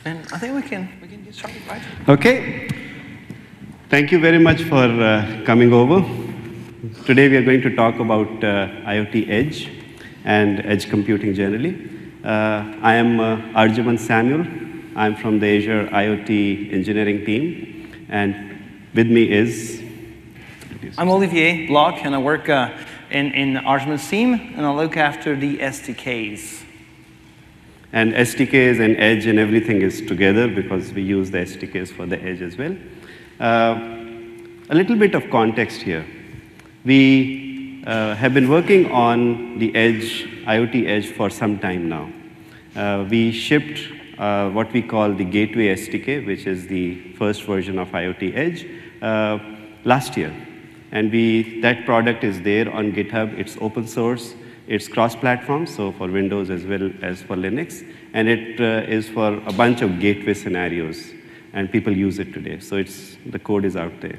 And I think we can get started, right? Okay. Thank you very much for coming over. Today we are going to talk about IoT Edge and edge computing generally. I am Arjaman Samuel. I'm from the Azure IoT engineering team. And with me is... I'm Olivier Bloch, and I work in Arjaman's team, and I look after the SDKs. And SDKs and Edge and everything is together because we use the SDKs for the Edge as well. A little bit of context here. We have been working on the Edge, IoT Edge for some time now. We shipped what we call the Gateway SDK, which is the first version of IoT Edge, last year. And that product is there on GitHub. It's open source. It's cross-platform, so for Windows as well as for Linux. And it is for a bunch of gateway scenarios. And people use it today. So the code is out there.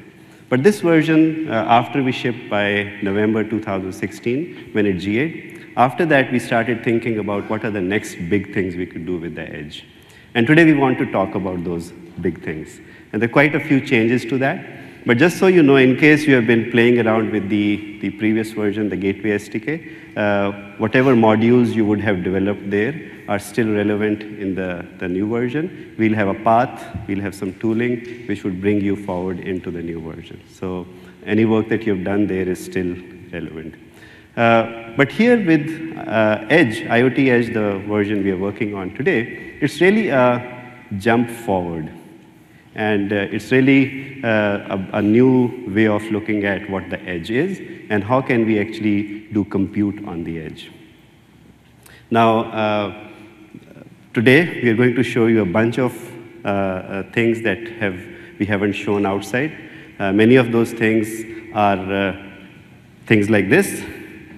But this version, after we shipped by November 2016, when it GA'd, after that we started thinking about what are the next big things we could do with the Edge. And today we want to talk about those big things. And there are quite a few changes to that. But just so you know, in case you have been playing around with the previous version, the Gateway SDK, whatever modules you would have developed there are still relevant in the new version. We'll have a path, we'll have some tooling, which would bring you forward into the new version. So any work that you've done there is still relevant. But here with Edge, IoT Edge, the version we are working on today, it's really a jump forward. And it's really a new way of looking at what the Edge is and how can we actually do compute on the Edge. Now, today we are going to show you a bunch of things that we haven't shown outside. Many of those things are things like this,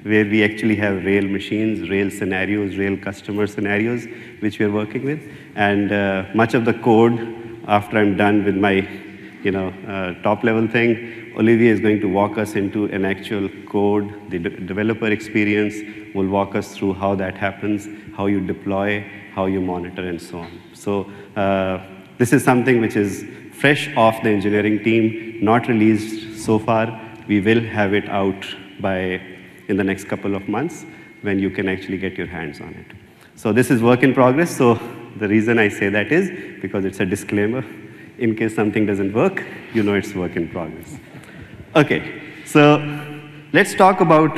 where we actually have real machines, real scenarios, real customer scenarios, which we are working with. And much of the code, after I'm done with my top-level thing, Olivier is going to walk us into an actual code. The developer experience will walk us through how that happens, how you deploy, how you monitor, and so on. So this is something which is fresh off the engineering team, not released so far. We will have it out in the next couple of months when you can actually get your hands on it. So this is work in progress. So the reason I say that is because it's a disclaimer. In case something doesn't work, you know it's work in progress. Okay, so let's talk about...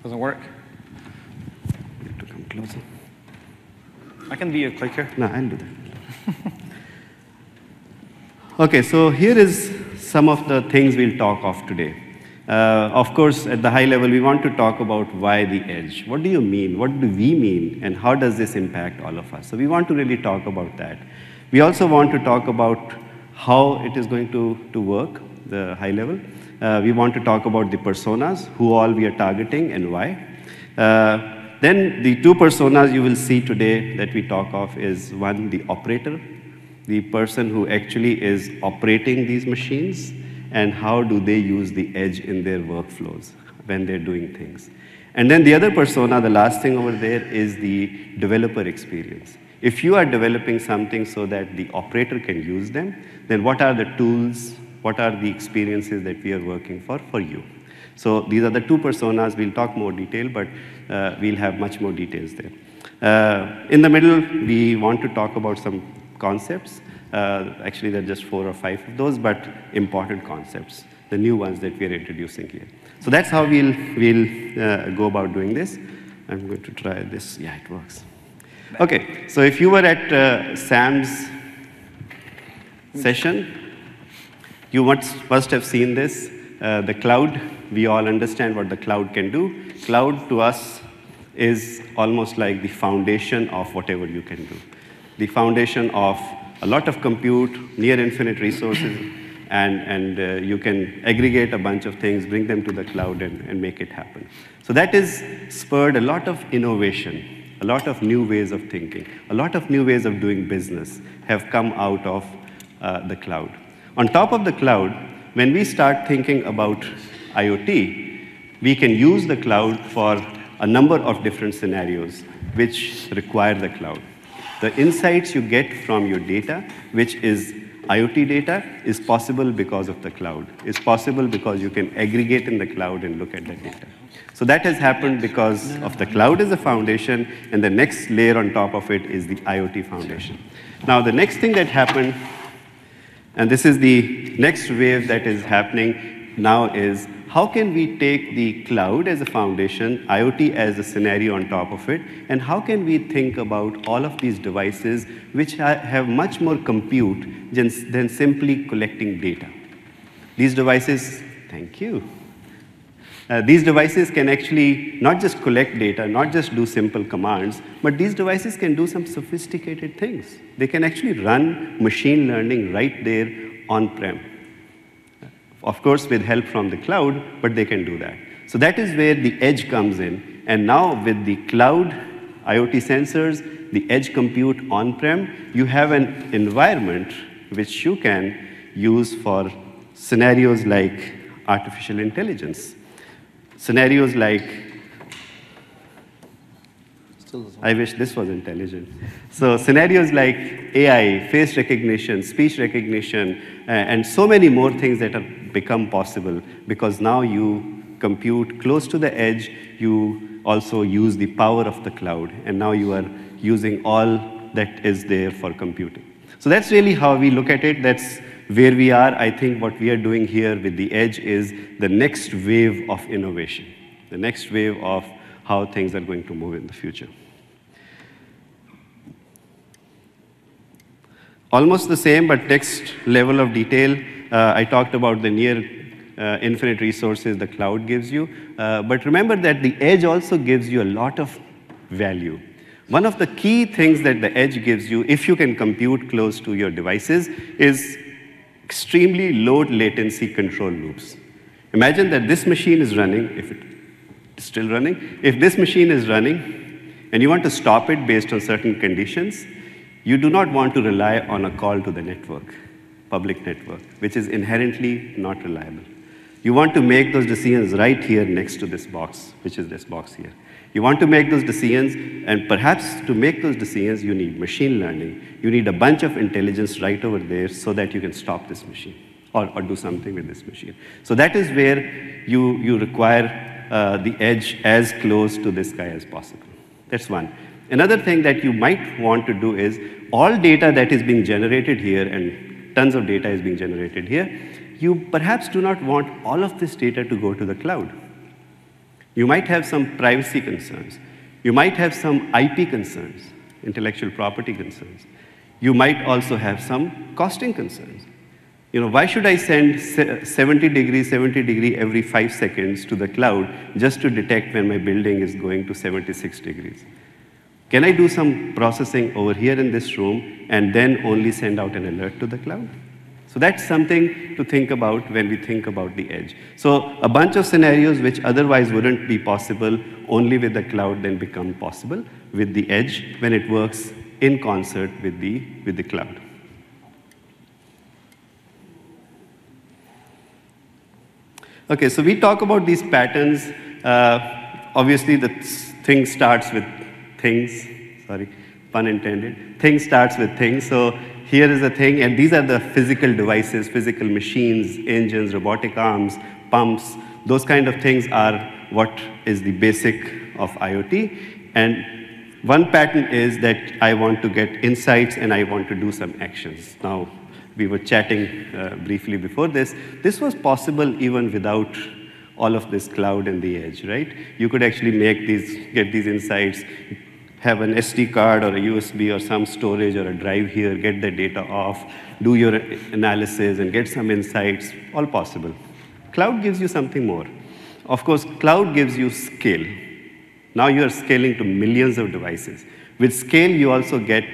Doesn't work? You have to come closer. I can be a clicker. No, I'll do that. Okay, so here is some of the things we'll talk of today. Of course, at the high level, we want to talk about why the Edge. What do you mean? What do we mean? And how does this impact all of us? So we want to really talk about that. We also want to talk about how it is going to work, the high level. We want to talk about the personas, who all we are targeting and why. Then the two personas you will see today that we talk of is one, the operator, the person who actually is operating these machines, and how do they use the Edge in their workflows when they're doing things. And then the other persona, the last thing over there, is the developer experience. If you are developing something so that the operator can use them, then what are the tools, what are the experiences that we are working for you? So these are the two personas. We'll talk more detail, but we'll have much more details there. In the middle, we want to talk about some concepts. Actually, there are just 4 or 5 of those, but important concepts, the new ones that we are introducing here. So that's how we'll go about doing this. I'm going to try this. Yeah, it works. Okay, so if you were at Sam's session, you must have seen this, the cloud. We all understand what the cloud can do. Cloud, to us, is almost like the foundation of whatever you can do. The foundation of a lot of compute, near infinite resources, and you can aggregate a bunch of things, bring them to the cloud, and make it happen. So that has spurred a lot of innovation, a lot of new ways of thinking, a lot of new ways of doing business have come out of the cloud. On top of the cloud, when we start thinking about IoT, we can use the cloud for a number of different scenarios which require the cloud. The insights you get from your data, which is IoT data, is possible because of the cloud. It's possible because you can aggregate in the cloud and look at the data. So that has happened because of the cloud as a foundation, and the next layer on top of it is the IoT foundation. Now, the next thing that happened, and this is the next wave that is happening now, is how can we take the cloud as a foundation, IoT as a scenario on top of it, and how can we think about all of these devices which have much more compute than simply collecting data. These devices, thank you. These devices can actually not just collect data, not just do simple commands, but these devices can do some sophisticated things. They can actually run machine learning right there on-prem. Of course, with help from the cloud, but they can do that. So that is where the edge comes in. And now with the cloud, IoT sensors, the edge compute on-prem, you have an environment which you can use for scenarios like artificial intelligence. Scenarios like, I wish this was intelligent. So scenarios like AI, face recognition, speech recognition, and so many more things that have become possible because now you compute close to the edge, you also use the power of the cloud, and now you are using all that is there for computing. So that's really how we look at it. That's where we are. I think what we are doing here with the edge is the next wave of innovation, the next wave of how things are going to move in the future. Almost the same, but next level of detail. I talked about the near infinite resources the cloud gives you. But remember that the edge also gives you a lot of value. One of the key things that the edge gives you, if you can compute close to your devices, is extremely low latency control loops. Imagine that this machine is running, if it is still running. If this machine is running and you want to stop it based on certain conditions, you do not want to rely on a call to the network, public network, which is inherently not reliable. You want to make those decisions right here next to this box, which is this box here. You want to make those decisions, and perhaps to make those decisions, you need machine learning. You need a bunch of intelligence right over there so that you can stop this machine or do something with this machine. So that is where you require the edge as close to this guy as possible. That's one. Another thing that you might want to do is all data that is being generated here, and tons of data is being generated here, you perhaps do not want all of this data to go to the cloud. You might have some privacy concerns. You might have some IP concerns, intellectual property concerns. You might also have some costing concerns. You know, why should I send 70 degree every 5 seconds to the cloud just to detect when my building is going to 76 degrees? Can I do some processing over here in this room and then only send out an alert to the cloud? So that's something to think about when we think about the edge. So a bunch of scenarios which otherwise wouldn't be possible only with the cloud then become possible with the edge when it works in concert with the cloud. Okay, so we talk about these patterns. Obviously, the thing starts with things. Sorry, pun intended. Thing starts with things. So here is a thing, and these are the physical devices, physical machines, engines, robotic arms, pumps. Those kind of things are what is the basic of IoT. And one pattern is that I want to get insights and I want to do some actions. Now, we were chatting briefly before this. This was possible even without all of this cloud and the edge, right? You could actually get these insights, have an SD card or a USB or some storage or a drive here, get the data off, do your analysis and get some insights, all possible. Cloud gives you something more. Of course, cloud gives you scale. Now you are scaling to millions of devices. With scale, you also get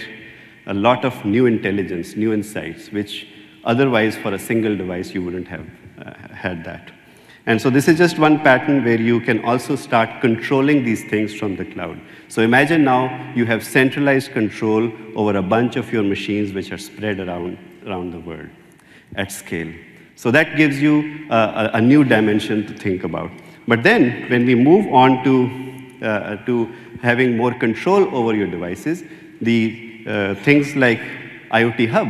a lot of new intelligence, new insights, which otherwise for a single device you wouldn't have had that. And so this is just one pattern where you can also start controlling these things from the cloud. So imagine now you have centralized control over a bunch of your machines which are spread around the world at scale. So that gives you a new dimension to think about. But then when we move on to to having more control over your devices. The things like IoT Hub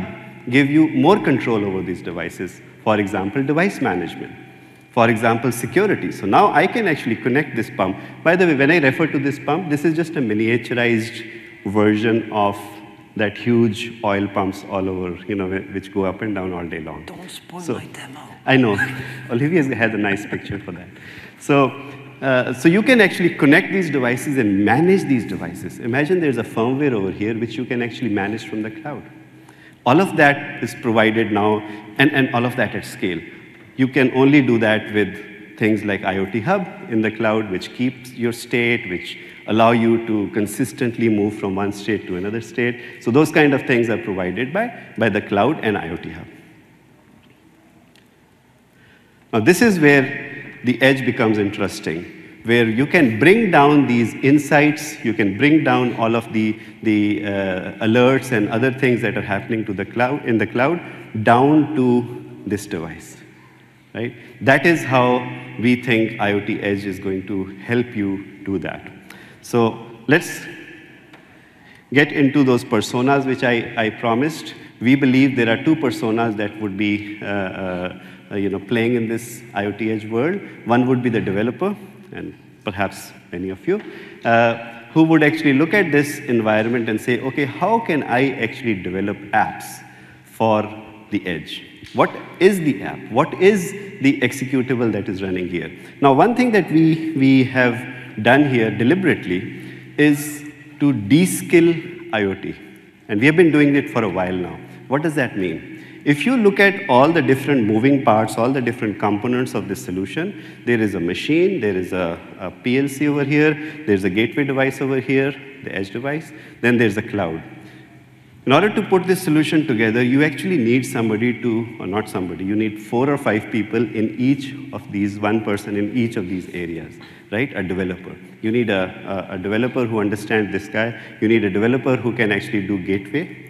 give you more control over these devices. For example, device management. For example, security. So now I can actually connect this pump. By the way, when I refer to this pump, this is just a miniaturized version of that huge oil pumps all over, which go up and down all day long. Don't spoil my demo. I know. Olivia has a nice picture for that. So you can actually connect these devices and manage these devices. Imagine there's a firmware over here which you can actually manage from the cloud. All of that is provided now, and all of that at scale. You can only do that with things like IoT Hub in the cloud, which keeps your state, which allow you to consistently move from one state to another state. So those kind of things are provided by the cloud and IoT Hub. Now this is where the edge becomes interesting, where you can bring down these insights, you can bring down all of the alerts and other things that are happening to the cloud, in the cloud down to this device. Right? That is how we think IoT Edge is going to help you do that. So let's get into those personas which I promised. We believe there are two personas that would be playing in this IoT Edge world. One would be the developer, and perhaps many of you, who would actually look at this environment and say, okay, how can I actually develop apps for the edge? What is the app? What is the executable that is running here? Now, one thing that we have done here deliberately is to de-skill IoT. And we have been doing it for a while now. What does that mean? If you look at all the different moving parts, all the different components of this solution, there is a machine, there is a PLC over here, there's a gateway device over here, the edge device, then there's a cloud. In order to put this solution together, you actually need somebody to, or not somebody, you need 4 or 5 people in each of these, one person in each of these areas, right? A developer. You need a developer who understands this guy. You need a developer who can actually do gateway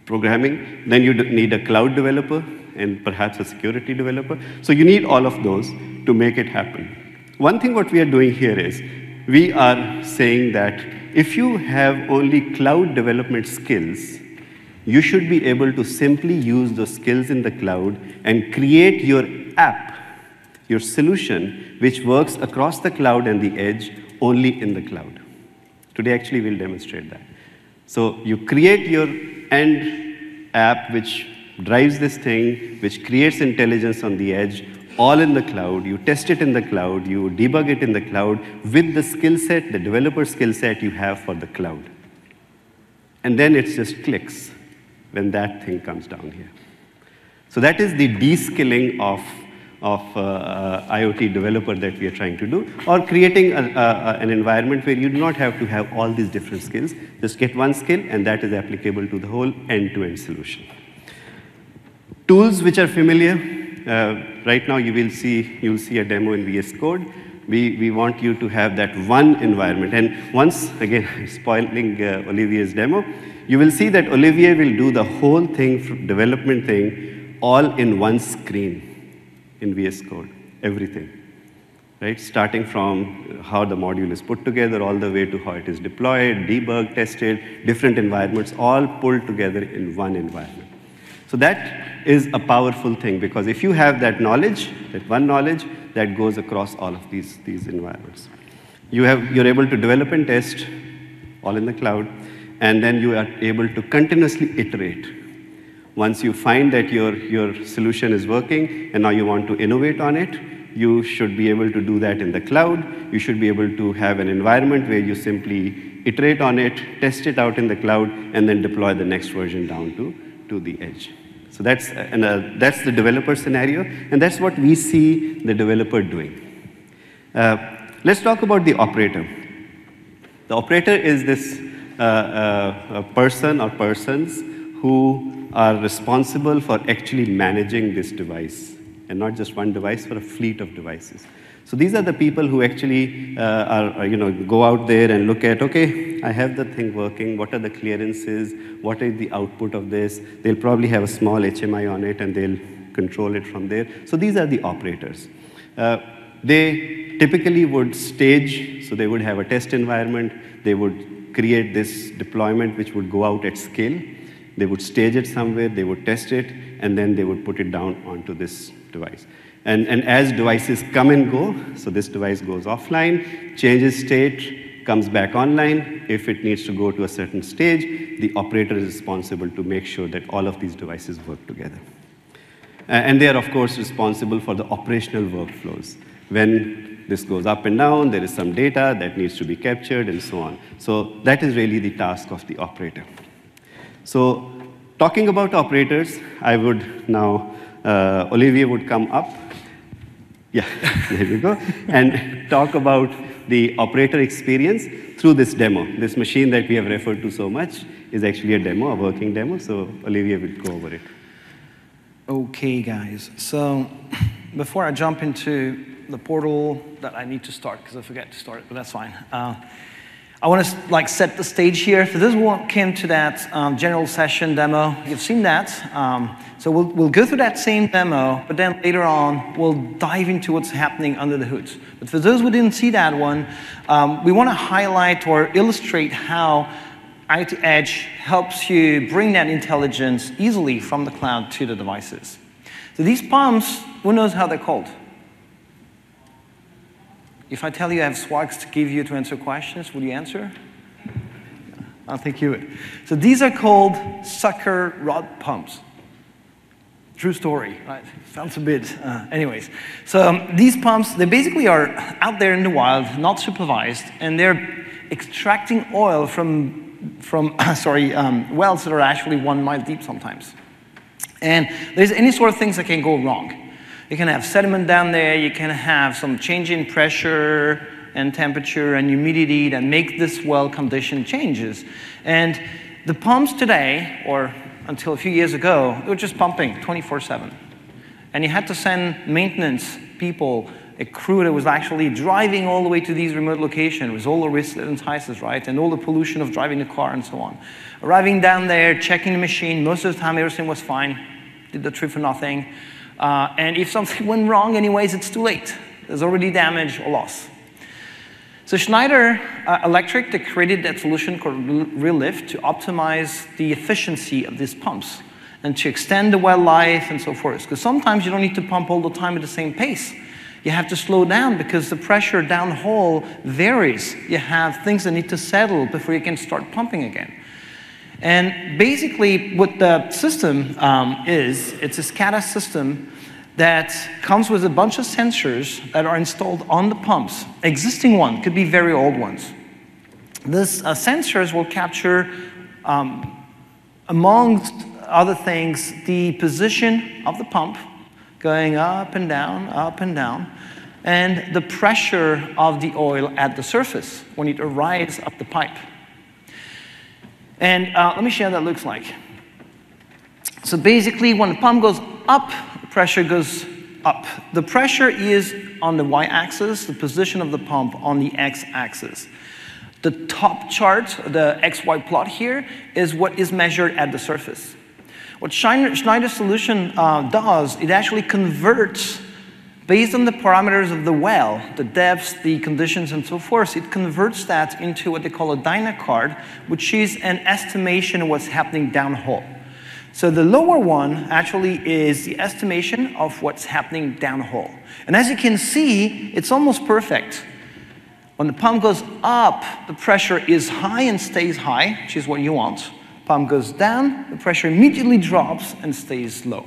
programming. Then you need a cloud developer and perhaps a security developer. So you need all of those to make it happen. One thing what we are doing here is, we are saying that if you have only cloud development skills, you should be able to simply use those skills in the cloud and create your app, your solution, which works across the cloud and the edge only in the cloud. Today, actually, we'll demonstrate that. So you create your end app, which drives this thing, which creates intelligence on the edge, all in the cloud. You test it in the cloud, you debug it in the cloud with the skill set, the developer skill set you have for the cloud. And then it just clicks when that thing comes down here. So that is the de-skilling of IoT developer that we are trying to do, or creating an environment where you do not have to have all these different skills. Just get one skill, and that is applicable to the whole end-to-end solution. Tools which are familiar. Right now, you'll see a demo in VS Code. We want you to have that one environment. And once, again, spoiling Olivier's demo, you will see that Olivier will do the whole thing, development thing, all in one screen in VS Code, everything. Right? Starting from how the module is put together, all the way to how it is deployed, debugged, tested, different environments, all pulled together in one environment. So that is a powerful thing, because if you have that knowledge, that one knowledge, that goes across all of these environments. You're able to develop and test all in the cloud, and then you are able to continuously iterate. Once you find that your solution is working and now you want to innovate on it, you should be able to do that in the cloud. You should be able to have an environment where you simply iterate on it, test it out in the cloud, and then deploy the next version down to the edge. So that's the developer scenario, and that's what we see the developer doing. Let's talk about the operator. The operator is this person or persons who are responsible for actually managing this device, and not just one device, for a fleet of devices. So these are the people who actually go out there and look at, okay, I have the thing working, what are the clearances, what is the output of this? They'll probably have a small HMI on it, and they'll control it from there. So these are the operators. They typically would stage, so they would have a test environment, they would create this deployment which would go out at scale, they would stage it somewhere, they would test it, and then they would put it down onto this device. And as devices come and go, so this device goes offline, changes state, comes back online. If it needs to go to a certain stage, the operator is responsible to make sure that all of these devices work together. And they are, of course, responsible for the operational workflows. When this goes up and down, there is some data that needs to be captured, and so on. So that is really the task of the operator. So talking about operators, I would now, Olivier would come up. Yeah, there we go. And talk about the operator experience through this demo. This machine that we have referred to so much is actually a demo, a working demo. So Olivier will go over it. Okay, guys. So before I jump into the portal that I need to start, because I forget to start it, but that's fine. I want to set the stage here. For those who came to that general session demo, you've seen that. So we'll go through that same demo, but then later on, we'll dive into what's happening under the hood. But for those who didn't see that one, we want to highlight or illustrate how IoT Edge helps you bring that intelligence easily from the cloud to the devices. So these pumps, who knows how they're called? If I tell you I have swags to give you to answer questions, would you answer? I don't think you would. So these are called sucker rod pumps. True story, right? Sounds a bit, anyways. So these pumps, they basically are out there in the wild, not supervised, and they're extracting oil from wells that are actually 1 mile deep sometimes. And there's any sort of things that can go wrong. You can have sediment down there, you can have some change in pressure and temperature and humidity that make this well condition changes. And the pumps today, or until a few years ago, they were just pumping 24/7. And you had to send maintenance people, a crew that was actually driving all the way to these remote locations with all the risks and entices, right? And all the pollution of driving the car and so on. Arriving down there, checking the machine, most of the time everything was fine, did the trip for nothing. And if something went wrong anyways, it's too late. There's already damage or loss. So Schneider Electric, they created that solution called Real Lift to optimize the efficiency of these pumps and to extend the well life and so forth. Because sometimes you don't need to pump all the time at the same pace. You have to slow down because the pressure downhole varies. You have things that need to settle before you can start pumping again. And basically what the system it's a SCADA system that comes with a bunch of sensors that are installed on the pumps. Existing one, could be very old ones. These sensors will capture, amongst other things, the position of the pump going up and down, and the pressure of the oil at the surface when it arrives up the pipe. And let me show you how that looks like. So basically, when the pump goes up, the pressure goes up. The pressure is on the y-axis, the position of the pump on the x-axis. The top chart, the XY plot here, is what is measured at the surface. What Schneider's solution does, it actually converts, based on the parameters of the well, the depths, the conditions, and so forth, it converts that into what they call a Dynacard, which is an estimation of what's happening downhole. So the lower one actually is the estimation of what's happening downhole. And as you can see, it's almost perfect. When the pump goes up, the pressure is high and stays high, which is what you want. Pump goes down, the pressure immediately drops and stays low.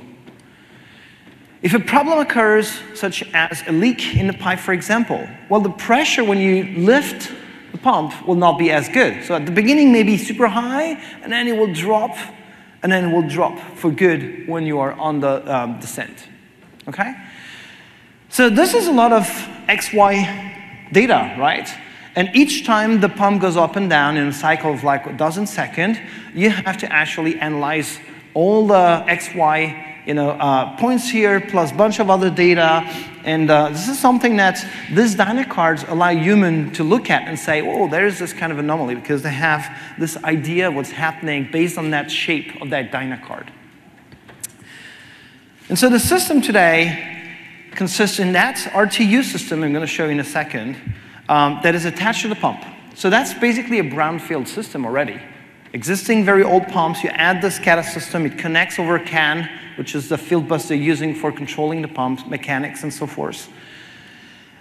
If a problem occurs, such as a leak in the pipe, for example, well, the pressure when you lift the pump will not be as good. So at the beginning, maybe super high, and then it will drop, and then it will drop for good when you are on the descent. Okay? So this is a lot of XY data, right? And each time the pump goes up and down in a cycle of like a dozen seconds, you have to actually analyze all the XY points here, plus a bunch of other data. And this is something that these Dynacards allow human to look at and say, oh, there's this kind of anomaly, because they have this idea of what's happening based on that shape of that Dynacard. And so the system today consists in that RTU system I'm going to show you in a second that is attached to the pump. So that's basically a brownfield system already. Existing very old pumps, you add the SCADA system, it connects over CAN, which is the field bus they're using for controlling the pumps, mechanics, and so forth.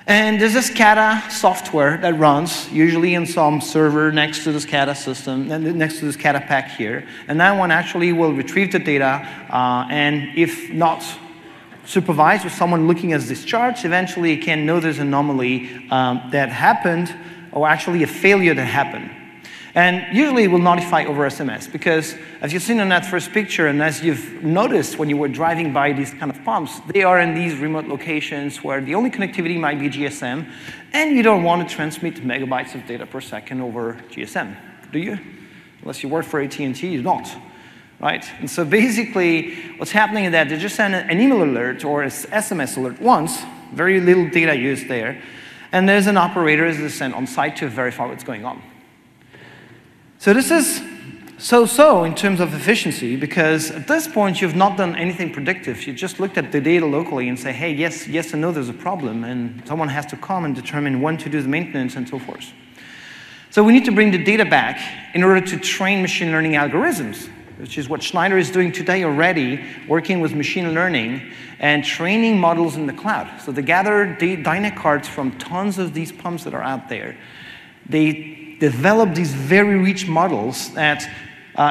And there's a SCADA software that runs, usually in some server next to the SCADA system, next to the SCADA pack here. And that one actually will retrieve the data, and if not supervised with someone looking at this chart, eventually it can know there's an anomaly that happened, or actually a failure that happened. And usually it will notify over SMS, because as you've seen in that first picture, and as you've noticed when you were driving by these kind of pumps, they are in these remote locations where the only connectivity might be GSM, and you don't want to transmit megabytes of data per second over GSM, do you? Unless you work for AT&T, you don't, right? And so basically, what's happening is that they just send an email alert or an SMS alert once, very little data used there, and there's an operator that is sent on site to verify what's going on. So this is so-so in terms of efficiency, because at this point you've not done anything predictive. You just looked at the data locally and say, hey, yes and no, there's a problem, and someone has to come and determine when to do the maintenance and so forth. So we need to bring the data back in order to train machine learning algorithms, which is what Schneider is doing today already, working with machine learning and training models in the cloud. So they gather Dyna cards from tons of these pumps that are out there. They develop these very rich models that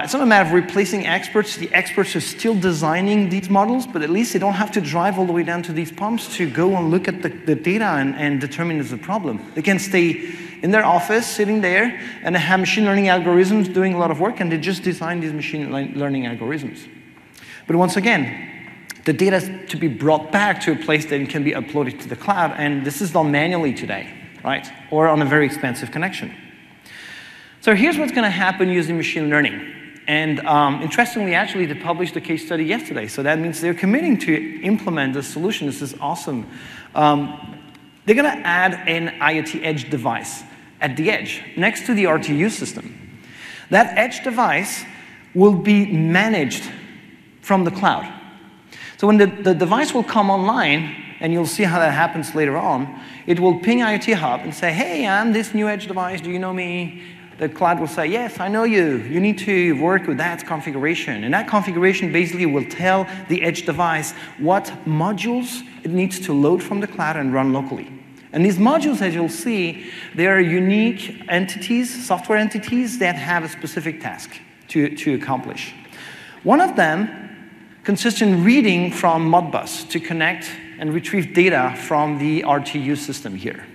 it's not a matter of replacing experts. The experts are still designing these models, but at least they don't have to drive all the way down to these pumps to go and look at the data and determine there's a problem. They can stay in their office, sitting there, and they have machine learning algorithms doing a lot of work, and they just design these machine learning algorithms. But once again, the data is to be brought back to a place that it can be uploaded to the cloud, and this is done manually today, right? Or on a very expensive connection. So here's what's going to happen using machine learning. And interestingly, actually, they published a case study yesterday. So that means they're committing to implement this solution. This is awesome. They're going to add an IoT Edge device at the edge, next to the RTU system. That edge device will be managed from the cloud. So when the device will come online, and you'll see how that happens later on, it will ping IoT Hub and say, hey, I'm this new edge device. Do you know me? The cloud will say, yes, I know you. You need to work with that configuration. And that configuration basically will tell the edge device what modules it needs to load from the cloud and run locally. And these modules, as you'll see, they are unique entities, software entities that have a specific task to accomplish. One of them consists in reading from Modbus to connect and retrieve data from the RTU system here.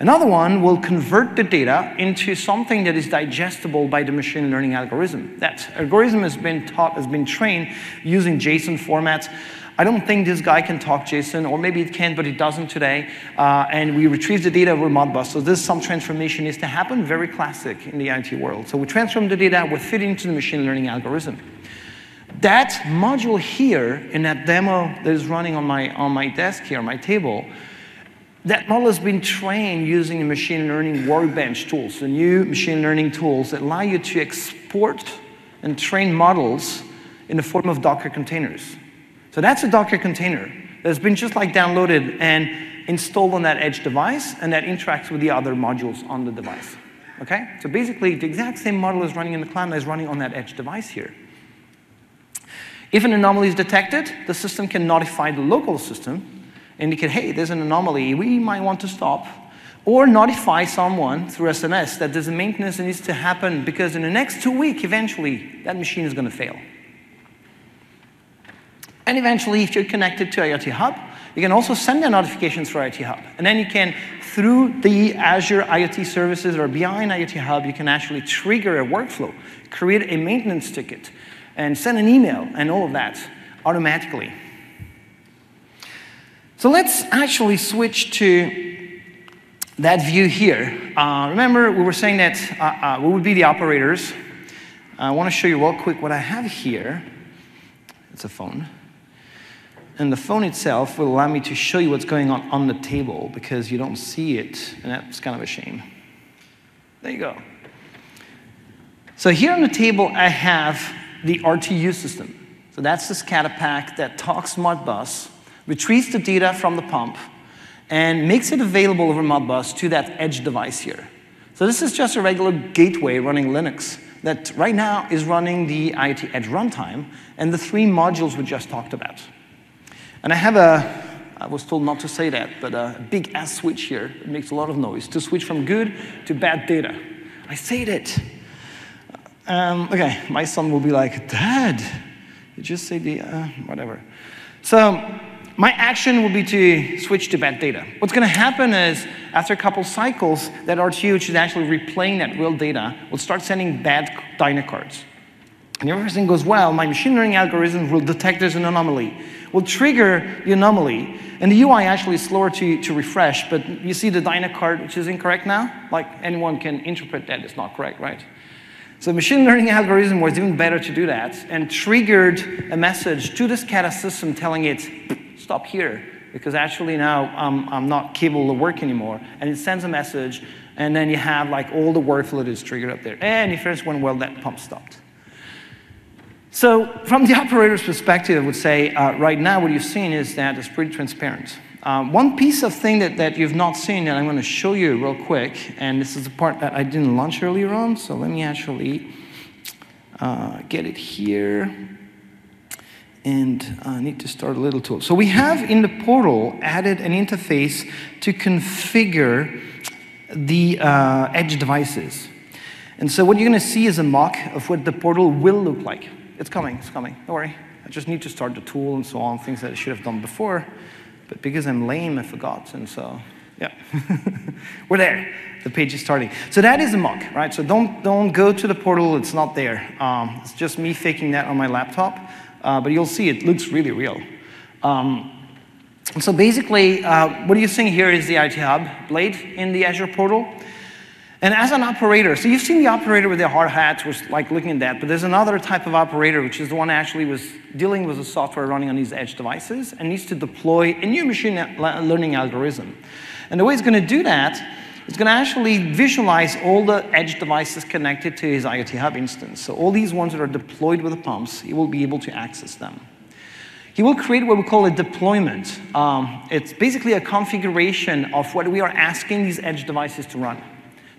Another one will convert the data into something that is digestible by the machine learning algorithm. That algorithm has been trained using JSON formats. I don't think this guy can talk JSON, or maybe it can, but it doesn't today. And we retrieve the data over Modbus. So there's some transformation needs to happen, very classic in the IT world. So we transform the data, we fit it into the machine learning algorithm. That module here in that demo that is running on my desk here, on my table, that model has been trained using the machine learning workbench tools, the new machine learning tools that allow you to export and train models in the form of Docker containers. So that's a Docker container that's been just like downloaded and installed on that edge device, and that interacts with the other modules on the device. Okay? So basically, the exact same model is running in the cloud and is running on that edge device here. If an anomaly is detected, the system can notify the local system, indicate, hey, there's an anomaly, we might want to stop, or notify someone through SMS that there's a maintenance that needs to happen because in the next 2 weeks, eventually, that machine is going to fail. And eventually, if you're connected to IoT Hub, you can also send a notification through IoT Hub. And then you can, through the Azure IoT services or behind IoT Hub, you can actually trigger a workflow, create a maintenance ticket, and send an email, and all of that automatically. So let's actually switch to that view here. Remember, we were saying that we would be the operators. I want to show you real quick what I have here. It's a phone. And the phone itself will allow me to show you what's going on the table, because you don't see it, and that's kind of a shame. There you go. So here on the table, I have the RTU system. So that's the SCADA pack that talks Modbus, retrieves the data from the pump, and makes it available over Modbus to that edge device here. So this is just a regular gateway running Linux that right now is running the IoT Edge runtime and the 3 modules we just talked about. And I have I was told not to say that, but a big S switch here. It makes a lot of noise to switch from good to bad data. I said it. Okay, my son will be like, Dad, you just said the, whatever. So my action will be to switch to bad data. What's going to happen is, after a couple cycles, that RTU, which is actually replaying that real data, will start sending bad Dyna cards. And if everything goes well, my machine learning algorithm will detect there's an anomaly, will trigger the anomaly, and the UI actually is slower to refresh, but you see the Dyna card, which is incorrect now? Like, anyone can interpret that it's not correct, right? So the machine learning algorithm was even better to do that, and triggered a message to the SCADA system telling it, stop here, because actually now I'm not capable of work anymore. And it sends a message, and then you have like all the workflow that is triggered up there. And if everything went well, that pump stopped. So from the operator's perspective, I would say right now what you've seen is that it's pretty transparent. One piece of thing that you've not seen that I'm going to show you real quick, and this is the part that I didn't launch earlier on, so let me actually get it here. And I need to start a little tool. So we have in the portal added an interface to configure the edge devices. And so what you're going to see is a mock of what the portal will look like. It's coming, don't worry. I just need to start the tool and so on, things that I should have done before. But because I'm lame, I forgot, and so, yeah. We're there. The page is starting. So that is a mock, right? So don't go to the portal, it's not there. It's just me faking that on my laptop. But you'll see it looks really real. So basically, what you're seeing here is the IoT Hub blade in the Azure portal. And as an operator, so you've seen the operator with their hard hat, was like looking at that, but there's another type of operator, which is the one that actually was dealing with the software running on these edge devices and needs to deploy a new machine learning algorithm. And the way it's going to do that, it's going to actually visualize all the edge devices connected to his IoT Hub instance. So all these ones that are deployed with the pumps, he will be able to access them. He will create what we call a deployment. It's basically a configuration of what we are asking these edge devices to run.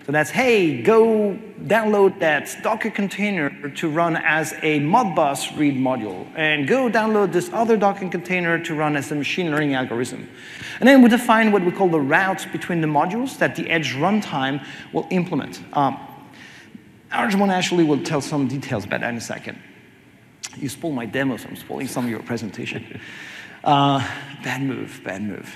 So that's, hey, go download that Docker container to run as a Modbus read module, and go download this other Docker container to run as a machine learning algorithm. And then we define what we call the routes between the modules that the edge runtime will implement. Arjun actually will tell some details about that in a second. You spoil my demo, so I'm spoiling some of your presentation. Bad move, bad move.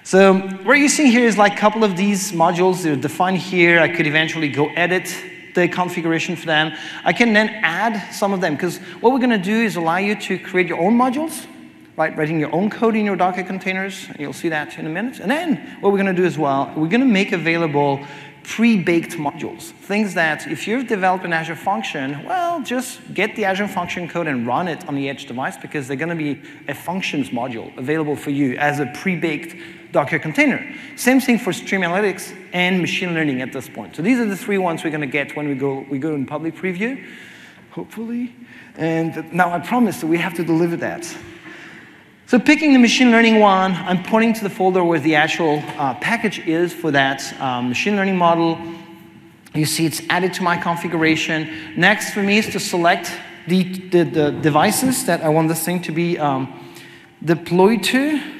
So what you're seeing here is like a couple of these modules. They're defined here. I could eventually go edit the configuration for them. I can then add some of them, because what we're going to do is allow you to create your own modules, right? Writing your own code in your Docker containers, and you'll see that in a minute. And then what we're going to do as well, we're going to make available pre-baked modules, things that if you've developed an Azure function, well, just get the Azure function code and run it on the edge device, because they're going to be a functions module available for you as a pre-baked Docker container. Same thing for stream analytics and machine learning at this point. So these are the 3 ones we're going to get when we go in public preview, hopefully. And now I promise that we have to deliver that. So picking the machine learning one, I'm pointing to the folder where the actual package is for that machine learning model. You see it's added to my configuration. Next for me is to select the devices that I want this thing to be deployed to.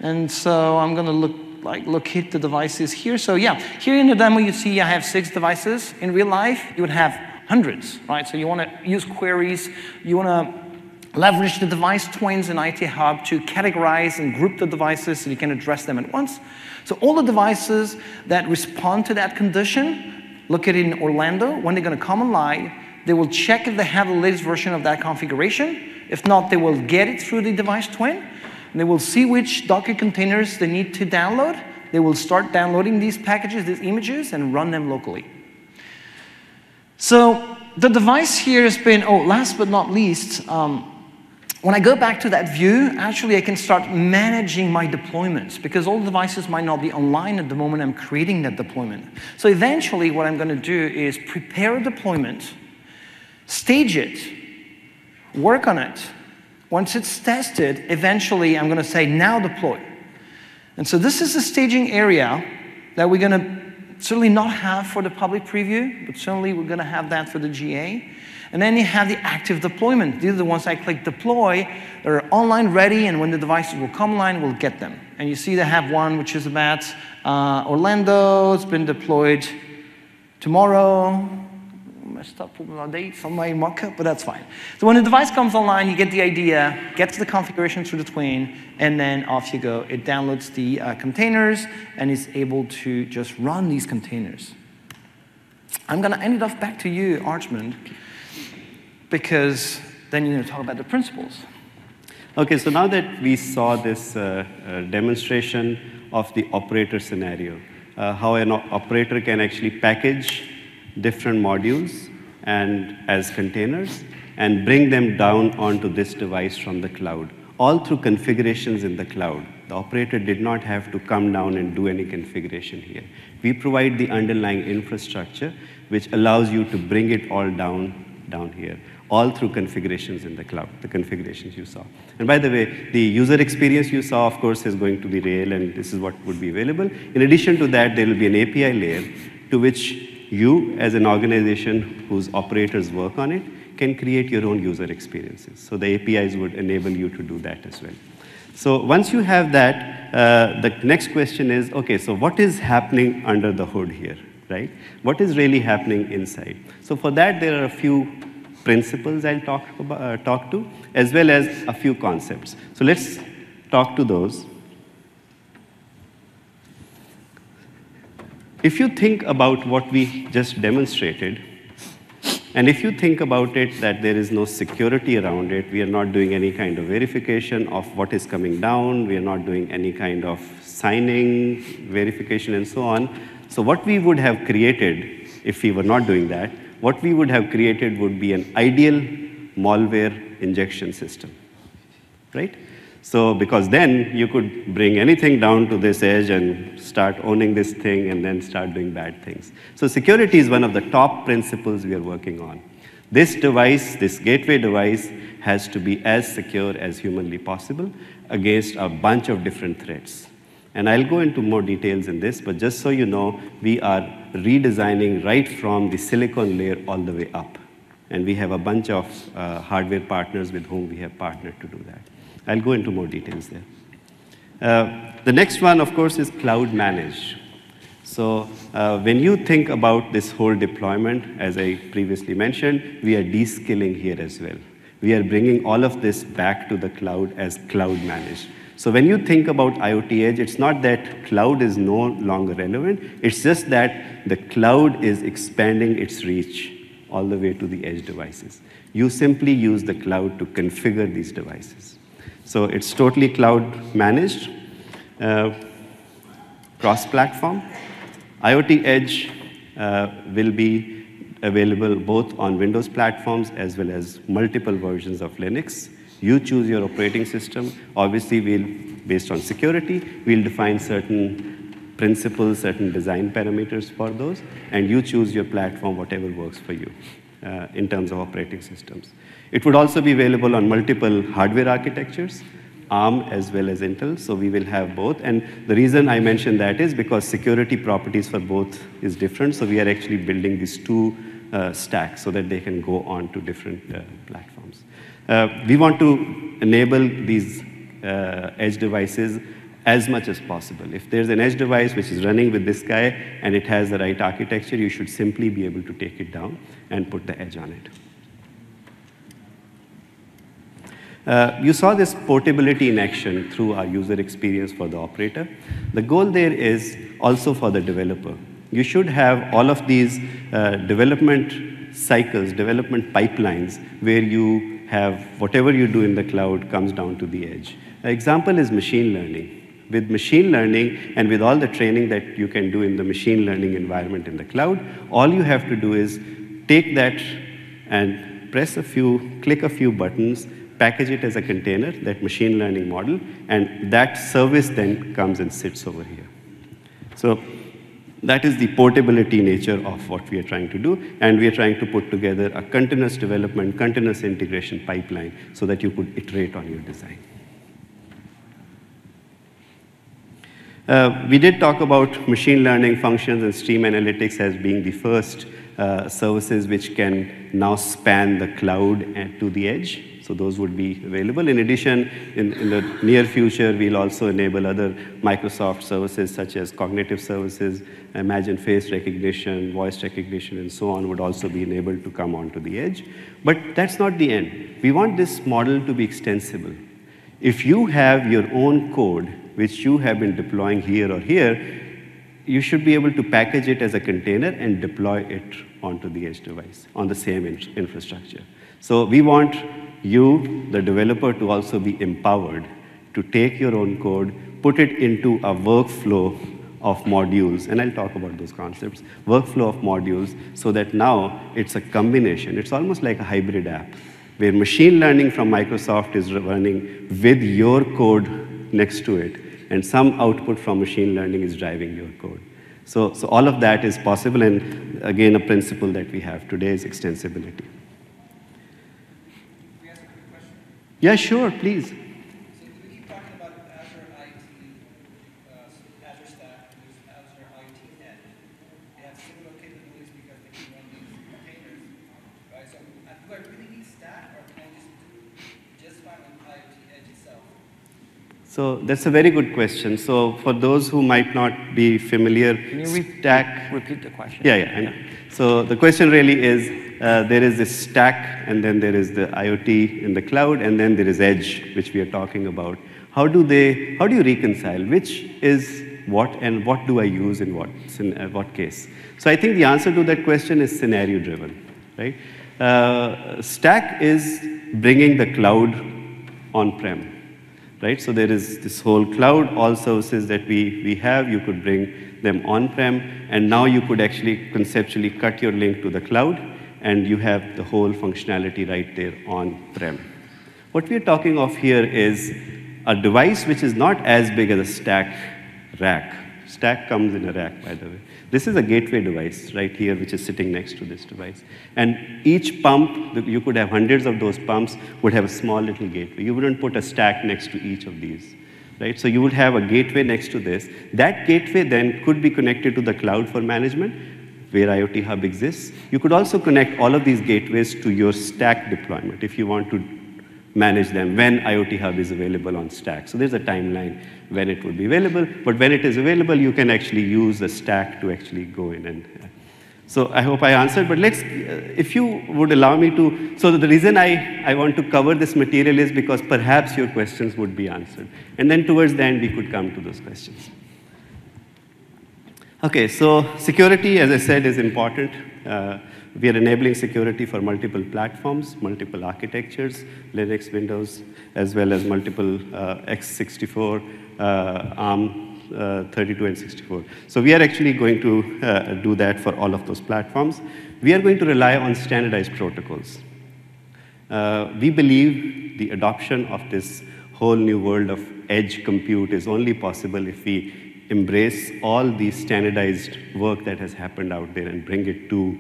And so I'm going to locate the devices here. So yeah, here in the demo you see I have 6 devices. In real life, you would have hundreds, right? So you want to use queries. You want to leverage the device twins in IoT Hub to categorize and group the devices so you can address them at once. So all the devices that respond to that condition, look at it in Orlando. When they're going to come online, they will check if they have the latest version of that configuration. If not, they will get it through the device twin. And they will see which Docker containers they need to download. They will start downloading these packages, these images, and run them locally. So the device here has been, last but not least, when I go back to that view, actually I can start managing my deployments, because all the devices might not be online at the moment I'm creating that deployment. So eventually what I'm going to do is prepare a deployment, stage it, work on it. Once it's tested, eventually I'm going to say, now deploy. And so this is a staging area that we're going to certainly not have for the public preview, but certainly we're going to have that for the GA. And then you have the active deployment. These are the ones I click deploy. They're online ready, and when the devices will come online, we'll get them. And you see they have one which is about Orlando. It's been deployed tomorrow. Messed up with my dates on my mockup, but that's fine. So when the device comes online, you get the idea, gets the configuration through the Twin, and then off you go. It downloads the containers and is able to just run these containers. I'm going to end it off back to you, Archmond, because then you're going to talk about the principles. Okay, so now that we saw this demonstration of the operator scenario, how an operator can actually package different modules and as containers and bring them down onto this device from the cloud, all through configurations in the cloud. The operator did not have to come down and do any configuration here. We provide the underlying infrastructure which allows you to bring it all down here, all through configurations in the cloud, the configurations you saw. And by the way, the user experience you saw, of course, is going to be real, and this is what would be available. In addition to that, there will be an API layer to which you, as an organization whose operators work on it, can create your own user experiences. So the APIs would enable you to do that as well. So once you have that, the next question is, okay, so what is happening under the hood here, right? What is really happening inside? So for that, there are a few principles I'll talk to, as well as a few concepts. So let's talk to those. If you think about what we just demonstrated, and if you think about it that there is no security around it, we are not doing any kind of verification of what is coming down, we are not doing any kind of signing, verification, and so on. So what we would have created, if we were not doing that, what we would have created would be an ideal malware injection system, right? So because then you could bring anything down to this edge and start owning this thing and then start doing bad things. So security is one of the top principles we are working on. This device, this gateway device, has to be as secure as humanly possible against a bunch of different threats. And I'll go into more details in this, but just so you know, we are redesigning right from the silicon layer all the way up. And we have a bunch of hardware partners with whom we have partnered to do that. I'll go into more details there. The next one, of course, is cloud managed. So when you think about this whole deployment, as I previously mentioned, we are de-skilling here as well. We are bringing all of this back to the cloud as cloud managed. So when you think about IoT Edge, it's not that cloud is no longer relevant. It's just that the cloud is expanding its reach all the way to the edge devices. You simply use the cloud to configure these devices. So it's totally cloud managed, cross-platform. IoT Edge will be available both on Windows platforms as well as multiple versions of Linux. You choose your operating system. Obviously, based on security, we'll define certain principles, certain design parameters for those, and you choose your platform, whatever works for you in terms of operating systems. It would also be available on multiple hardware architectures, ARM as well as Intel, so we will have both. And the reason I mention that is because security properties for both is different, so we are actually building these two stacks so that they can go on to different platforms. We want to enable these edge devices as much as possible. If there's an edge device which is running with this guy and it has the right architecture, you should simply be able to take it down and put the edge on it. You saw this portability in action through our user experience for the operator. The goal there is also for the developer. You should have all of these development cycles, development pipelines, where you have whatever you do in the cloud comes down to the edge. An example is machine learning. With machine learning and with all the training that you can do in the machine learning environment in the cloud, all you have to do is take that and click a few buttons, package it as a container, that machine learning model, and that service then comes and sits over here. So that is the portability nature of what we are trying to do, and we are trying to put together a continuous development, continuous integration pipeline so that you could iterate on your design. We did talk about machine learning functions and stream analytics as being the first services which can now span the cloud and to the edge. So those would be available. In addition, in the near future, we'll also enable other Microsoft services such as cognitive services. Imagine face recognition, voice recognition, and so on would also be enabled to come onto the edge. But that's not the end. We want this model to be extensible. If you have your own code, which you have been deploying here or here, you should be able to package it as a container and deploy it onto the edge device on the same infrastructure. So we want you, the developer, to also be empowered to take your own code, put it into a workflow of modules, and I'll talk about those concepts, workflow of modules, so that now it's a combination. It's almost like a hybrid app, where machine learning from Microsoft is running with your code next to it, and some output from machine learning is driving your code. So all of that is possible, and again, a principle that we have today is extensibility. Can we ask a quick question? Yeah, sure, please. So we keep talking about Azure Azure Stack, there's Azure IoT Edge. They have similar capabilities because they can run these containers, right? So do I really need Stack, or can I just do just fine with IoT Edge itself? So that's a very good question. So for those who might not be familiar, Can you repeat the question? Yeah, I know. So the question really is, there is this stack, and then there is the IoT in the cloud, and then there is edge, which we are talking about. How do you reconcile? Which is what, and what do I use in what case? So I think the answer to that question is scenario driven, right? Stack is bringing the cloud on-prem. Right? So there is this whole cloud, all services that we have, you could bring them on-prem, and now you could actually conceptually cut your link to the cloud, and you have the whole functionality right there on-prem. What we are talking of here is a device which is not as big as a stack rack. Stack comes in a rack, by the way. This is a gateway device right here, which is sitting next to this device. And each pump, you could have hundreds of those pumps, would have a small little gateway. You wouldn't put a stack next to each of these, right? So you would have a gateway next to this. That gateway then could be connected to the cloud for management, where IoT Hub exists. You could also connect all of these gateways to your stack deployment if you want to manage them when IoT Hub is available on Stack. So there's a timeline when it would be available, but when it is available, you can actually use the Stack to actually go in. And so I hope I answered, but if you would allow me to, so the reason I want to cover this material is because perhaps your questions would be answered. And then towards the end, we could come to those questions. Okay, so security, as I said, is important. We are enabling security for multiple platforms, multiple architectures, Linux, Windows, as well as multiple x64, ARM 32 and 64. So we are actually going to do that for all of those platforms. We are going to rely on standardized protocols. We believe the adoption of this whole new world of edge compute is only possible if we embrace all the standardized work that has happened out there and bring it to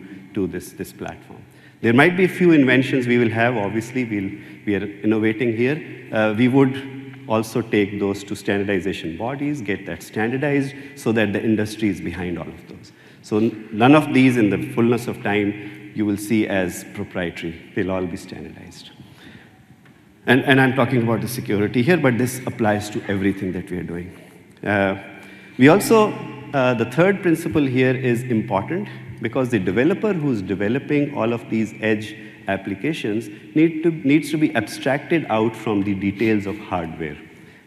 this platform. There might be a few inventions we will have. Obviously, we are innovating here. We would also take those to standardization bodies, get that standardized so that the industry is behind all of those. So none of these in the fullness of time you will see as proprietary. They'll all be standardized. And I'm talking about the security here, but this applies to everything that we are doing. We also, the third principle here is important because the developer who's developing all of these edge applications needs to be abstracted out from the details of hardware,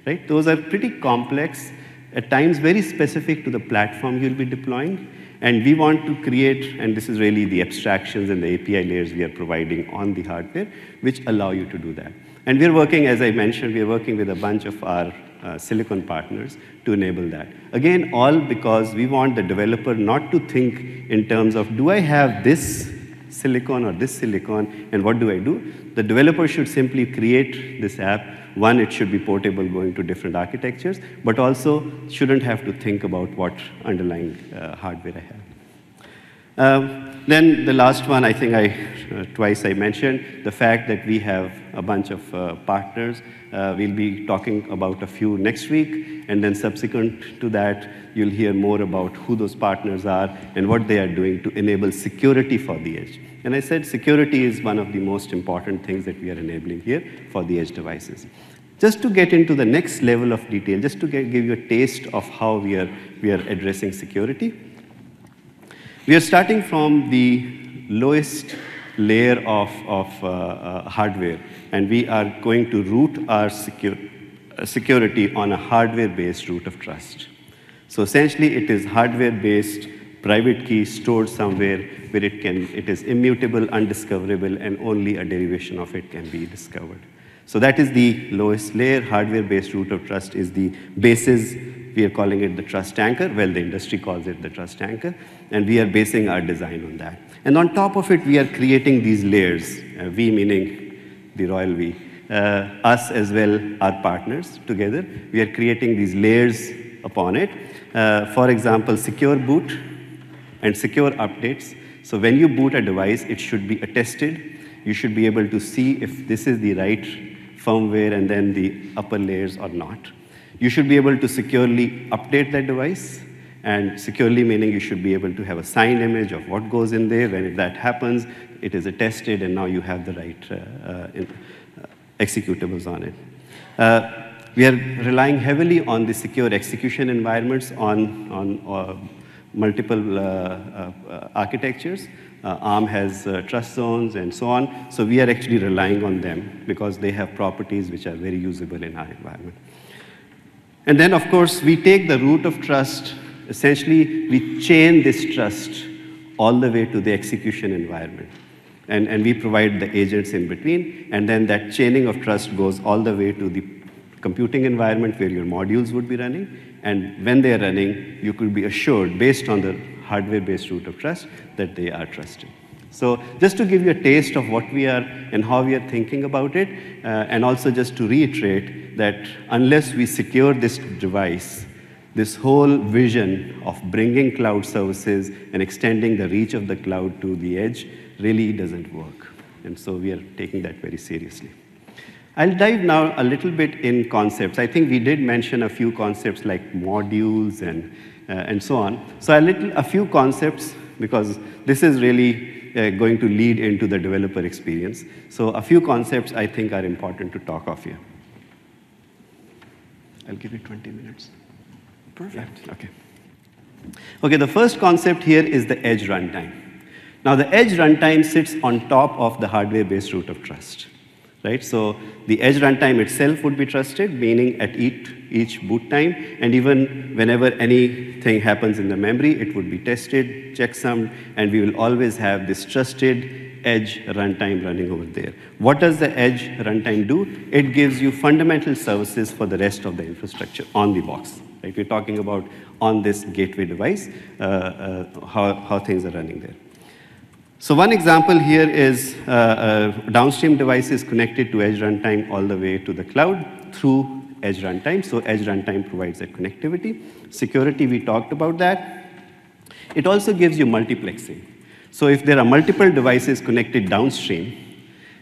right? Those are pretty complex, at times very specific to the platform you'll be deploying, and we want to create, and this is really the abstractions and the API layers we are providing on the hardware, which allow you to do that. And we're working, as I mentioned, we're working with a bunch of our silicon partners to enable that. Again, all because we want the developer not to think in terms of, do I have this silicon or this silicon, and what do I do? The developer should simply create this app. One, it should be portable going to different architectures, but also shouldn't have to think about what underlying hardware I have. Then the last one, I think twice I mentioned, the fact that we have a bunch of partners. We'll be talking about a few next week, and then subsequent to that, you'll hear more about who those partners are and what they are doing to enable security for the edge. And I said security is one of the most important things that we are enabling here for the edge devices. Just to get into the next level of detail, just to give you a taste of how we are addressing security, we are starting from the lowest layer of hardware, and we are going to root our security on a hardware-based root of trust. So essentially, it is hardware-based private key stored somewhere where it is immutable, undiscoverable, and only a derivation of it can be discovered. So that is the lowest layer. Hardware-based root of trust is the basis. We are calling it the trust anchor. Well, the industry calls it the trust anchor, and we are basing our design on that. And on top of it, we are creating these layers, we meaning the royal we, us as well, our partners together. We are creating these layers upon it. For example, secure boot and secure updates. So when you boot a device, it should be attested. You should be able to see if this is the right firmware and then the upper layers or not. You should be able to securely update that device, and securely meaning you should be able to have a signed image of what goes in there. When that happens, it is attested, and now you have the right executables on it. We are relying heavily on the secure execution environments on multiple architectures. ARM has trust zones and so on. So we are actually relying on them because they have properties which are very usable in our environment. And then, of course, we take the root of trust. Essentially, we chain this trust all the way to the execution environment. And we provide the agents in between. And then that chaining of trust goes all the way to the computing environment where your modules would be running. And when they're running, you could be assured, based on the hardware-based root of trust, that they are trusted. So just to give you a taste of what we are and how we are thinking about it, and also just to reiterate that unless we secure this device, this whole vision of bringing cloud services and extending the reach of the cloud to the edge really doesn't work. And so we are taking that very seriously. I'll dive now a little bit in concepts. I think we did mention a few concepts like modules and so on. So a few concepts, because this is really going to lead into the developer experience. So a few concepts I think are important to talk of here. I'll give you 20 minutes. Perfect. Yeah, okay. Okay, the first concept here is the edge runtime. Now, the edge runtime sits on top of the hardware-based root of trust, right? So the edge runtime itself would be trusted, meaning at each boot time, and even whenever anything happens in the memory, it would be tested, checksummed, and we will always have this trusted edge runtime running over there. What does the edge runtime do? It gives you fundamental services for the rest of the infrastructure on the box. Right? We're talking about on this gateway device, how things are running there. So one example here is downstream devices connected to edge runtime all the way to the cloud through edge runtime. So edge runtime provides that connectivity. Security, we talked about that. It also gives you multiplexing. So if there are multiple devices connected downstream,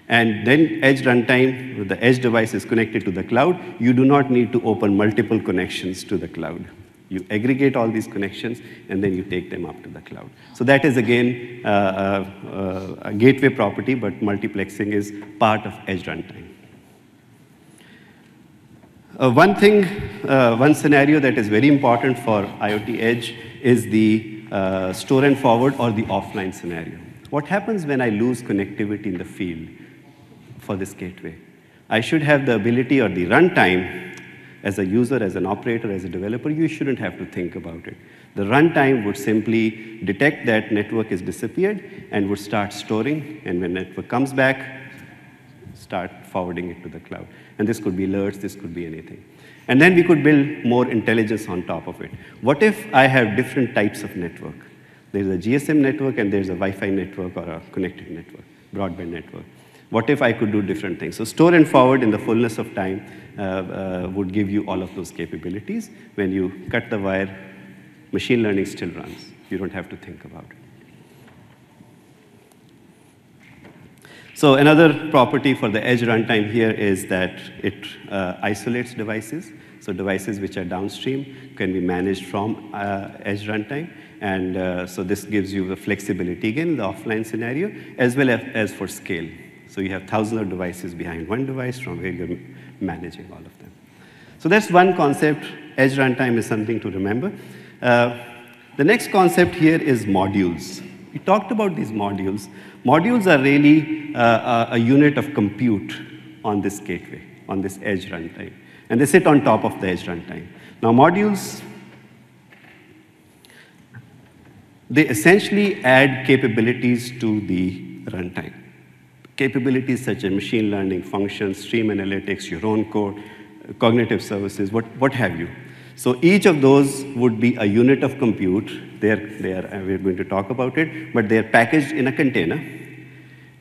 and then edge runtime, the edge device is connected to the cloud, you do not need to open multiple connections to the cloud. You aggregate all these connections, and then you take them up to the cloud. So that is, again, a gateway property, but multiplexing is part of edge runtime. One scenario that is very important for IoT Edge is the store and forward or the offline scenario. What happens when I lose connectivity in the field for this gateway? I should have the ability or the runtime as a user, as an operator, as a developer. You shouldn't have to think about it. The runtime would simply detect that network has disappeared and would start storing, and when network comes back, start forwarding it to the cloud. And this could be alerts, this could be anything. And then we could build more intelligence on top of it. What if I have different types of network? There's a GSM network and there's a Wi-Fi network or a connected network, broadband network. What if I could do different things? So store and forward in the fullness of time would give you all of those capabilities. When you cut the wire, machine learning still runs. You don't have to think about it. So another property for the edge runtime here is that it isolates devices. So devices which are downstream can be managed from edge runtime. And so this gives you the flexibility, again, in the offline scenario, as well as for scale. So you have thousands of devices behind one device from where you're managing all of them. So that's one concept. Edge runtime is something to remember. The next concept here is modules. We talked about these modules. Modules are really a unit of compute on this gateway, on this edge runtime. And they sit on top of the edge runtime. Now modules, they essentially add capabilities to the runtime. Capabilities such as machine learning, functions, stream analytics, your own code, cognitive services, what have you. So each of those would be a unit of compute. We're going to talk about it, but they're packaged in a container.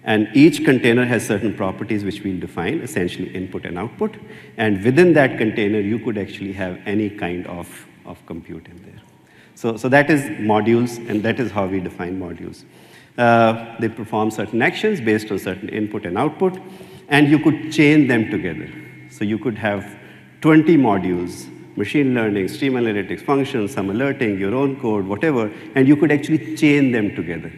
And each container has certain properties which we'll define, essentially input and output. And within that container, you could actually have any kind of compute in there. So that is modules, and that is how we define modules. They perform certain actions based on certain input and output, and you could chain them together. So you could have 20 modules, machine learning, stream analytics, functions, some alerting, your own code, whatever, and you could actually chain them together.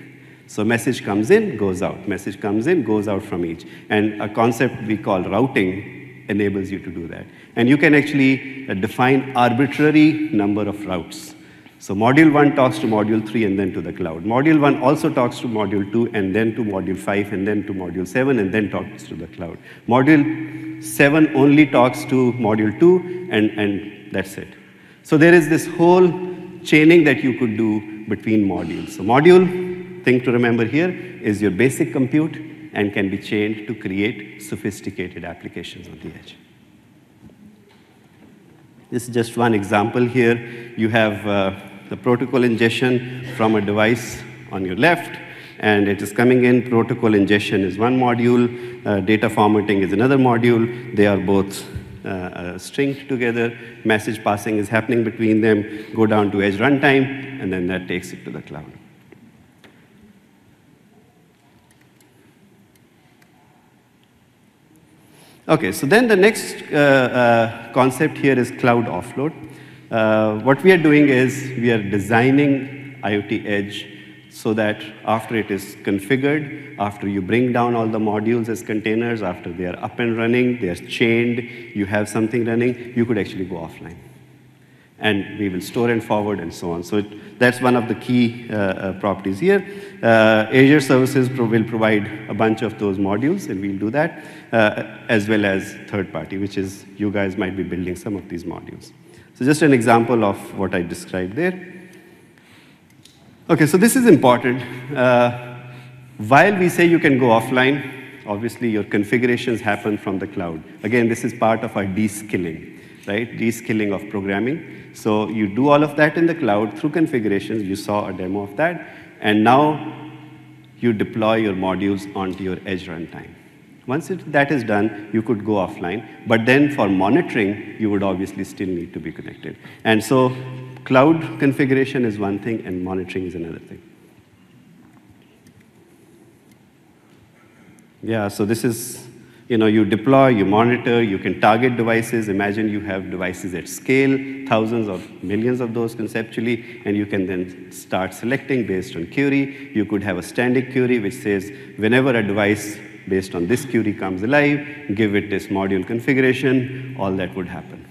So message comes in, goes out. Message comes in, goes out from each. And a concept we call routing enables you to do that. And you can actually define arbitrary number of routes. So module 1 talks to module 3 and then to the cloud. Module 1 also talks to module 2 and then to module 5 and then to module 7 and then talks to the cloud. Module 7 only talks to module 2 and that's it. So there is this whole chaining that you could do between modules. So module, thing to remember here, is your basic compute and can be chained to create sophisticated applications on the edge. This is just one example here. You have the protocol ingestion from a device on your left, and it is coming in. Protocol ingestion is one module. Data formatting is another module. They are both stringed together. Message passing is happening between them. Go down to edge runtime, and then that takes it to the cloud. Okay, so then the next concept here is cloud offload. What we are doing is we are designing IoT Edge so that after it is configured, after you bring down all the modules as containers, after they are up and running, they are chained, you have something running, you could actually go offline. And we will store and forward and so on. So that's one of the key properties here. Azure services will provide a bunch of those modules, and we'll do that, as well as third party, which is you guys might be building some of these modules. So just an example of what I described there. Okay, so this is important. While we say you can go offline, obviously your configurations happen from the cloud. Again, this is part of our de-skilling, right? De-skilling of programming. So you do all of that in the cloud through configurations. You saw a demo of that. And now you deploy your modules onto your edge runtime. Once that is done, you could go offline. But then for monitoring, you would obviously still need to be connected. And so cloud configuration is one thing, and monitoring is another thing. Yeah, so this is, you deploy, you monitor, you can target devices. Imagine you have devices at scale, thousands or millions of those conceptually, and you can then start selecting based on query. You could have a static query which says, whenever a device based on this query comes alive, give it this module configuration, all that would happen.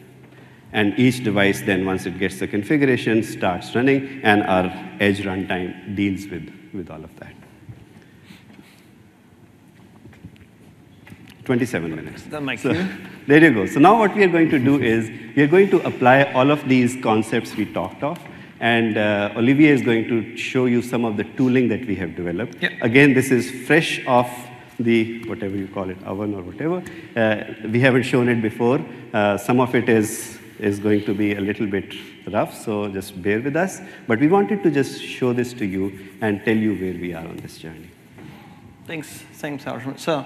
And each device then, once it gets the configuration, starts running, and our edge runtime deals with all of that. 27 minutes. That makes so, there you go. So now what we are going to do is we are going to apply all of these concepts we talked of, and Olivier is going to show you some of the tooling that we have developed. Yep. Again, this is fresh off the, whatever you call it, oven or whatever. We haven't shown it before. Some of it is is going to be a little bit rough, so just bear with us. But we wanted to just show this to you and tell you where we are on this journey. Thanks, Arjun. So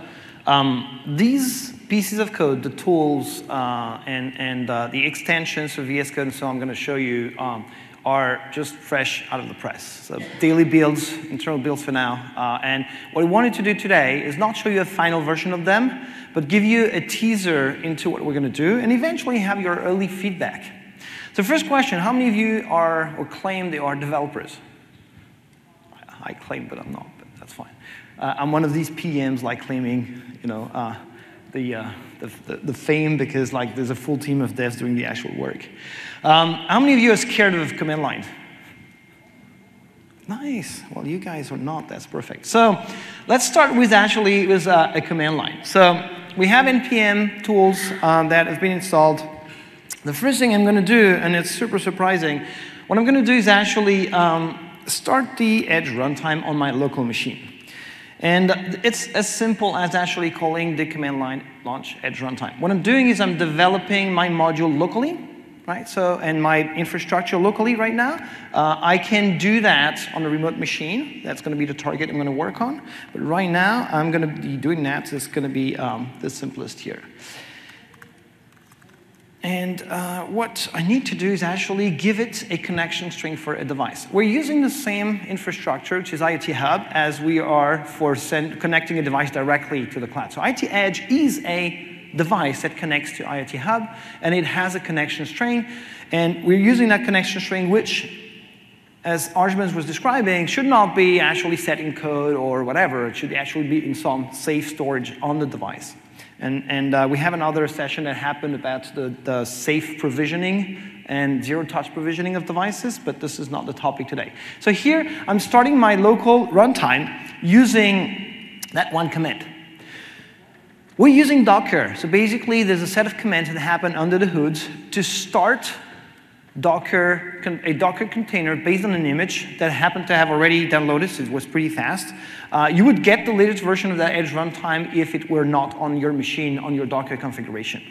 these pieces of code, the tools and the extensions of VS Code and so I'm going to show you are just fresh out of the press. So daily builds, internal builds for now. And what we wanted to do today is not show you a final version of them, but give you a teaser into what we're going to do and eventually have your early feedback. So first question, how many of you are or claim they are developers? I claim, but I'm not, but that's fine. I'm one of these PMs like claiming, you know, the fame because like there's a full team of devs doing the actual work. How many of you are scared of command line? Nice. Well, you guys are not. That's perfect. So let's start with actually a command line. So we have NPM tools that have been installed. The first thing I'm going to do, and it's super surprising, what I'm going to do is actually start the Edge runtime on my local machine. And it's as simple as actually calling the command line launch Edge runtime. What I'm doing is I'm developing my module locally, right? So, and my infrastructure locally right now. I can do that on a remote machine. That's going to be the target I'm going to work on. But right now, I'm going to be doing that. So it's going to be the simplest here. And what I need to do is actually give it a connection string for a device. We're using the same infrastructure, which is IoT Hub, as we are for connecting a device directly to the cloud. So IoT Edge is a device that connects to IoT Hub, and it has a connection string. And we're using that connection string, which, as Arjun was describing, should not be actually set in code or whatever. It should actually be in some safe storage on the device. And we have another session that happened about the safe provisioning and zero-touch provisioning of devices, but this is not the topic today. So here, I'm starting my local runtime using that one command. We're using Docker. So basically, there's a set of commands that happen under the hood to start a Docker container based on an image that happened to have already downloaded, so it was pretty fast. You would get the latest version of that Edge runtime if it were not on your machine, on your Docker configuration.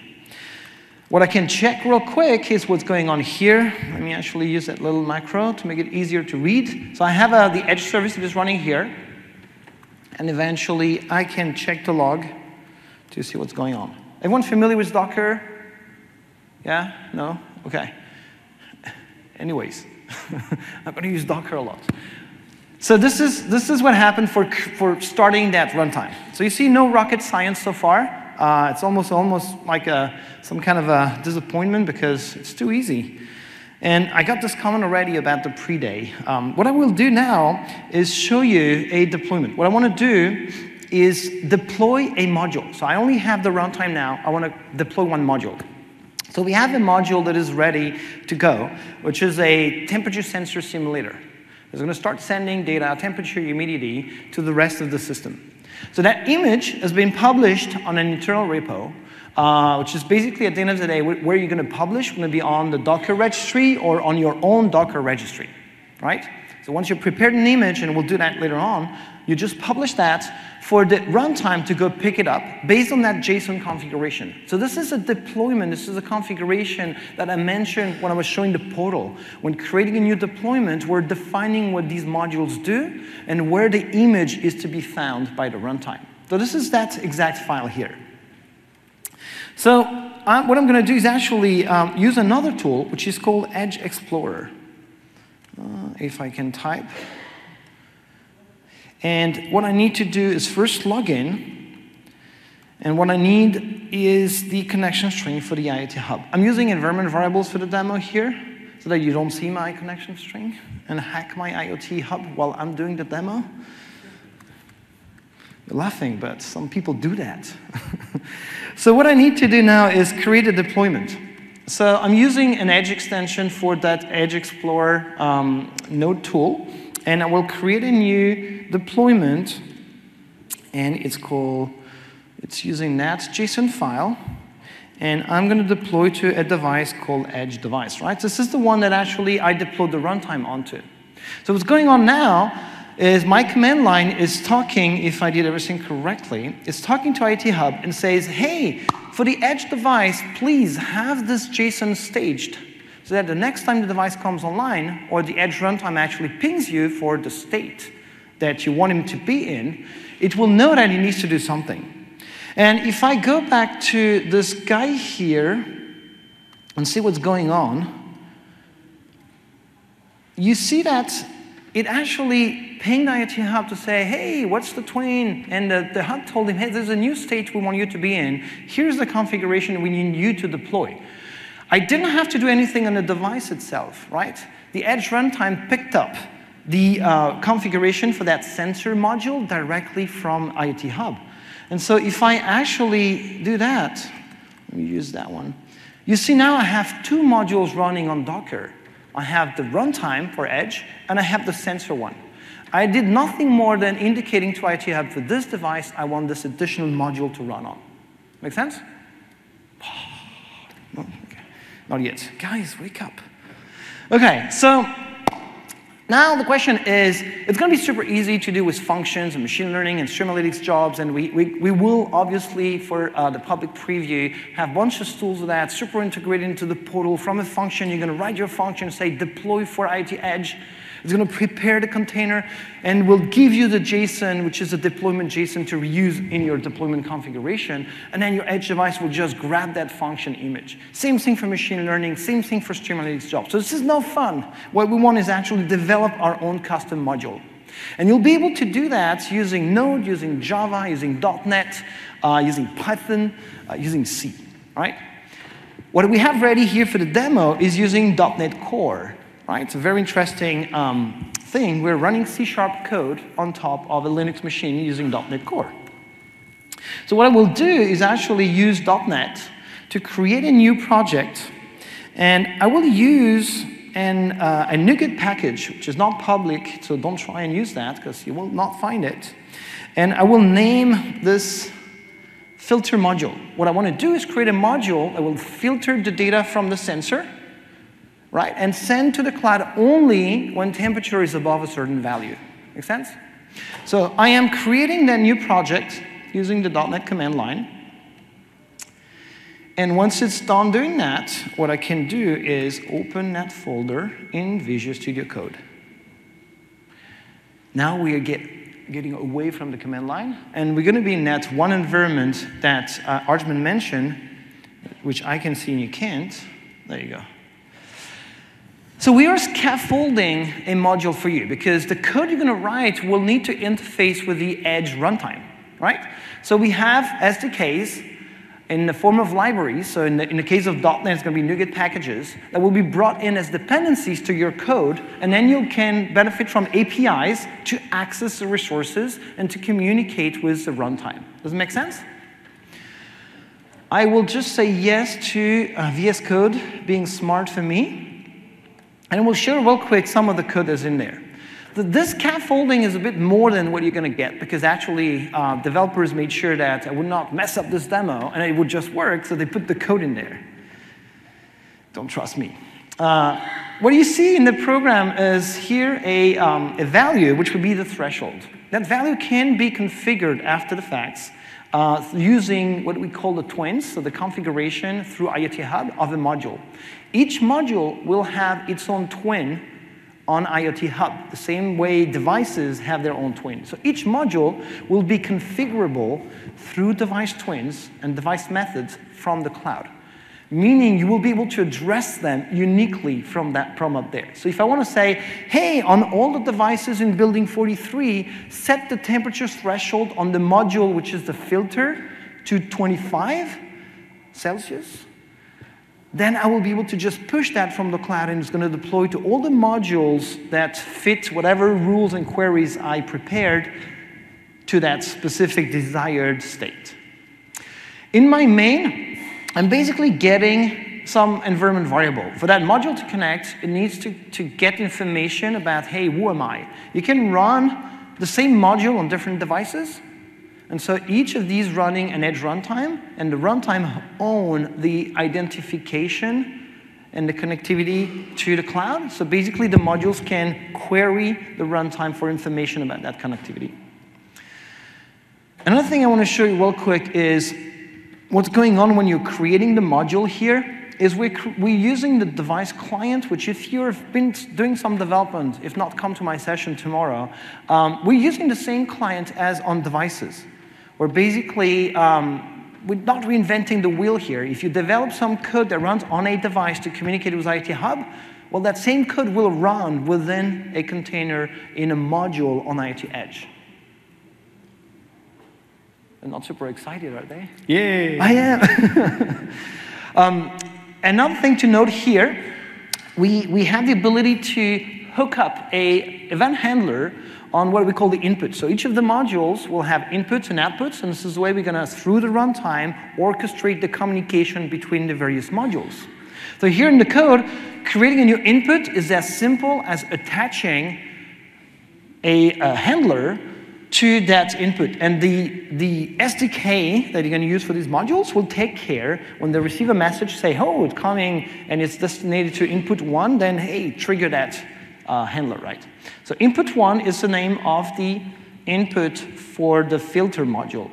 What I can check real quick is what's going on here. Let me actually use that little macro to make it easier to read. So I have the Edge service that is running here. And eventually, I can check the log to see what's going on. Everyone familiar with Docker? Yeah? No? OK. Anyways, I'm going to use Docker a lot. So this is what happened for starting that runtime. So you see no rocket science so far. It's almost like some kind of a disappointment because it's too easy. And I got this comment already about the pre-day. What I will do now is show you a deployment. What I want to do is deploy a module. So I only have the runtime now. I want to deploy one module. So we have a module that is ready to go, which is a temperature sensor simulator. It's going to start sending data, temperature, humidity, to the rest of the system. So that image has been published on an internal repo, which is basically, at the end of the day, where you're going to publish. Going to be on the Docker registry or on your own Docker registry, right? So once you've prepared an image, and we'll do that later on, you just publish that for the runtime to go pick it up based on that JSON configuration. So this is a deployment. This is a configuration that I mentioned when I was showing the portal. When creating a new deployment, we're defining what these modules do and where the image is to be found by the runtime. So this is that exact file here. So what I'm going to do is actually use another tool, which is called Edge Explorer. If I can type. And what I need to do is first log in. And what I need is the connection string for the IoT Hub. I'm using environment variables for the demo here so that you don't see my connection string and hack my IoT Hub while I'm doing the demo. You're laughing, but some people do that. So what I need to do now is create a deployment. So I'm using an Edge extension for that Edge Explorer node tool. And I will create a new deployment. And it's using that JSON file. And I'm going to deploy to a device called Edge device, right? This is the one that actually I deployed the runtime onto. So what's going on now is my command line is talking, if I did everything correctly, it's talking to IoT Hub and says, hey, For the edge device, please have this JSON staged so that the next time the device comes online or the edge runtime actually pings you for the state that you want him to be in, it will know that he needs to do something. And if I go back to this guy here and see what's going on, you see that it actually pinged IoT Hub to say, hey, what's the twin? And the hub told him, hey, there's a new state we want you to be in. Here's the configuration we need you to deploy. I didn't have to do anything on the device itself, right? The edge runtime picked up the configuration for that sensor module directly from IoT Hub. And so if I actually do that, let me use that one. You see now I have two modules running on Docker. I have the runtime for Edge, and I have the sensor one. I did nothing more than indicating to IoT Hub, for this device, I want this additional module to run on. Make sense? Okay. Not yet. Guys, wake up. Okay, so now the question is, it's going to be super easy to do with functions and machine learning and stream analytics jobs, and we will obviously, for the public preview, have a bunch of tools of that, super integrated into the portal. From a function, you're going to write your function, say deploy for IoT Edge. It's going to prepare the container, and will give you the JSON, which is a deployment JSON to reuse in your deployment configuration, and then your edge device will just grab that function image. Same thing for machine learning, same thing for stream analytics jobs. So this is no fun. What we want is actually develop our own custom module. And you'll be able to do that using Node, using Java, using .NET, using Python, using C, all right? What we have ready here for the demo is using .NET Core. Right? It's a very interesting thing. We're running C# code on top of a Linux machine using .NET Core. So what I will do is actually use .NET to create a new project, and I will use a NuGet package, which is not public, so don't try and use that, because you will not find it. And I will name this filter module. What I want to do is create a module that will filter the data from the sensor, right, and send to the cloud only when temperature is above a certain value. Make sense? So I am creating that new project using the .NET command line. And once it's done doing that, what I can do is open that folder in Visual Studio Code. Now we are getting away from the command line, and we're going to be in that one environment that Arjman mentioned, which I can see and you can't. There you go. So we are scaffolding a module for you, because the code you're going to write will need to interface with the Edge runtime, right? So we have SDKs in the form of libraries. So in the case of .NET, it's going to be NuGet packages that will be brought in as dependencies to your code, and then you can benefit from APIs to access the resources and to communicate with the runtime. Does it make sense? I will just say yes to VS Code being smart for me. And we'll show real quick some of the code that's in there. This scaffolding is a bit more than what you're going to get, because actually developers made sure that I would not mess up this demo and it would just work, so they put the code in there. Don't trust me. What you see in the program is here a value, which would be the threshold. That value can be configured after the facts using what we call the twins, so the configuration through IoT Hub of a module. Each module will have its own twin on IoT Hub, the same way devices have their own twin. So each module will be configurable through device twins and device methods from the cloud, meaning you will be able to address them uniquely from up there. So if I want to say, hey, on all the devices in building 43, set the temperature threshold on the module, which is the filter, to 25 Celsius, then I will be able to just push that from the cloud, and it's going to deploy to all the modules that fit whatever rules and queries I prepared to that specific desired state. In my main, I'm basically getting some environment variable. For that module to connect, it needs to get information about, hey, who am I? You can run the same module on different devices, and so each of these running an edge runtime, and the runtime own the identification and the connectivity to the cloud. So basically, the modules can query the runtime for information about that connectivity. Another thing I want to show you real quick is what's going on when you're creating the module here is we're using the device client, which if you've been doing some development, if not, come to my session tomorrow, we're using the same client as on devices. We're basically, we're not reinventing the wheel here. If you develop some code that runs on a device to communicate with IoT Hub, well, that same code will run within a container in a module on IoT Edge. They're not super excited, are they? Yay! I am. Another thing to note here, we have the ability to hook up a event handler on what we call the input. So each of the modules will have inputs and outputs, and this is the way we're going to, through the runtime, orchestrate the communication between the various modules. So here in the code, creating a new input is as simple as attaching a handler to that input. And the SDK that you're going to use for these modules will take care when they receive a message, say, oh, it's coming and it's destined to input 1, then, hey, trigger that handler, right? So input 1 is the name of the input for the filter module.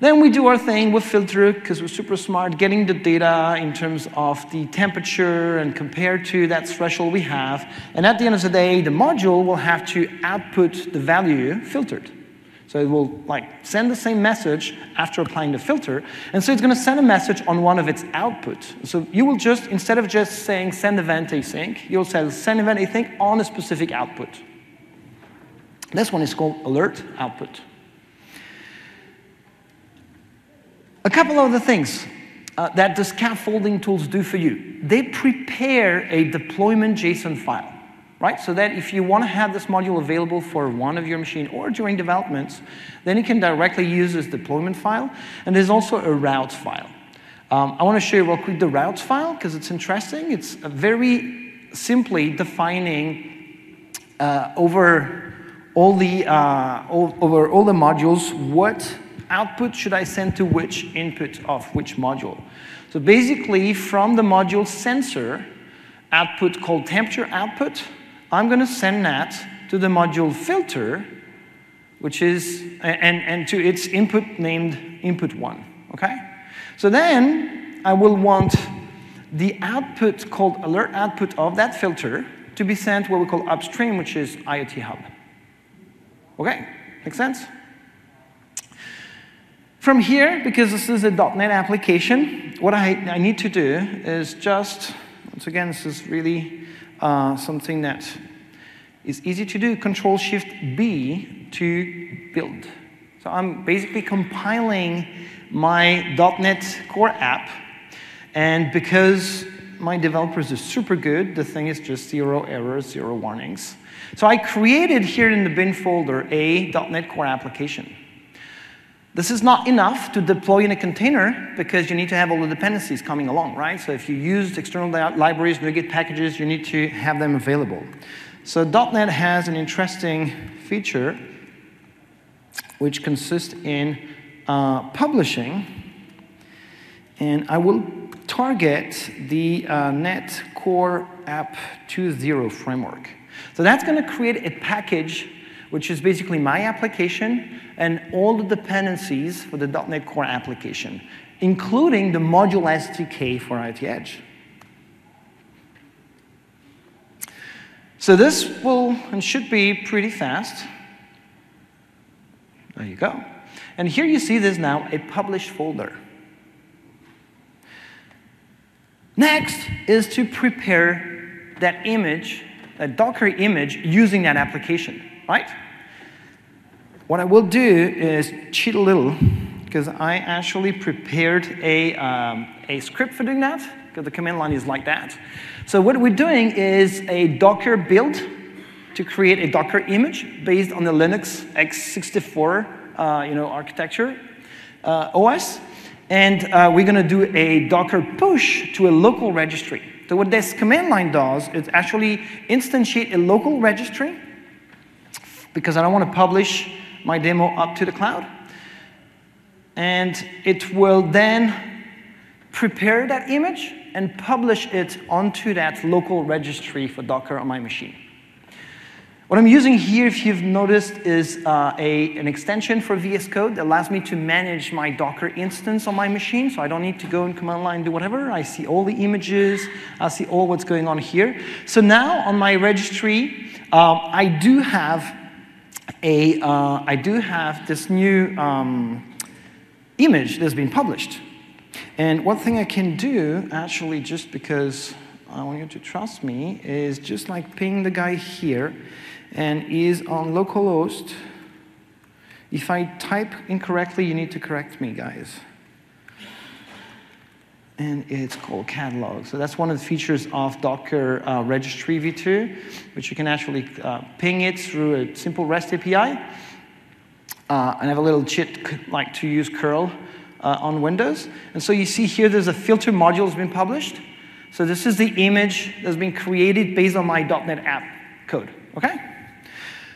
Then we do our thing with filter, because we're super smart, getting the data in terms of the temperature and compared to that threshold we have. And at the end of the day, the module will have to output the value filtered. So it will send the same message after applying the filter. And so it's going to send a message on one of its outputs. So you will just, instead of just saying send event async, you'll say send event async on a specific output. This one is called alert output. A couple of other things that the scaffolding tools do for you. They prepare a deployment JSON file, right? So that if you want to have this module available for one of your machine or during development, then you can directly use this deployment file. And there's also a routes file. I want to show you real quick the routes file because it's interesting. It's very simply defining over all the modules what output should I send to which input of which module. So basically, from the module sensor output called temperature output, I'm going to send that to the module filter, which is, and to its input named input 1, okay? So then I will want the output called alert output of that filter to be sent what we call upstream, which is IoT Hub. Okay, make sense? From here, because this is a .NET application, what I need to do is just, once again, this is really something that is easy to do, Control-Shift-B to build. So I'm basically compiling my .NET Core app, and because my developers are super good, the thing is just 0 errors, 0 warnings. So I created here in the bin folder a .NET Core application. This is not enough to deploy in a container because you need to have all the dependencies coming along, right? So if you use external libraries, NuGet packages, you need to have them available. So .NET has an interesting feature which consists in publishing, and I will target the .NET Core App 2.0 framework. So that's going to create a package which is basically my application and all the dependencies for the .NET Core application, including the module SDK for IoT Edge. So this will and should be pretty fast. There you go. And here you see there's now a published folder. Next is to prepare that image, that Docker image, using that application. Right? What I will do is cheat a little, because I actually prepared a script for doing that, because the command line is like that. So what we're doing is a Docker build to create a Docker image based on the Linux x64 architecture OS, and we're going to do a Docker push to a local registry. So what this command line does is actually instantiate a local registry, because I don't want to publish my demo up to the cloud. And it will then prepare that image and publish it onto that local registry for Docker on my machine. What I'm using here, if you've noticed, is an extension for VS Code that allows me to manage my Docker instance on my machine, so I don't need to go in command line and do whatever. I see all the images. I see all what's going on here. So now on my registry, I do have this new image that's been published. And one thing I can do, actually, just because I want you to trust me, is just like ping the guy here, and is on localhost. If I type incorrectly, you need to correct me, guys. And it's called catalog. So that's one of the features of Docker Registry v2, which you can actually ping it through a simple REST API. And I have a little cheat like to use curl on Windows. And so you see here there's a filter module that's been published. So this is the image that's been created based on my .NET app code, okay?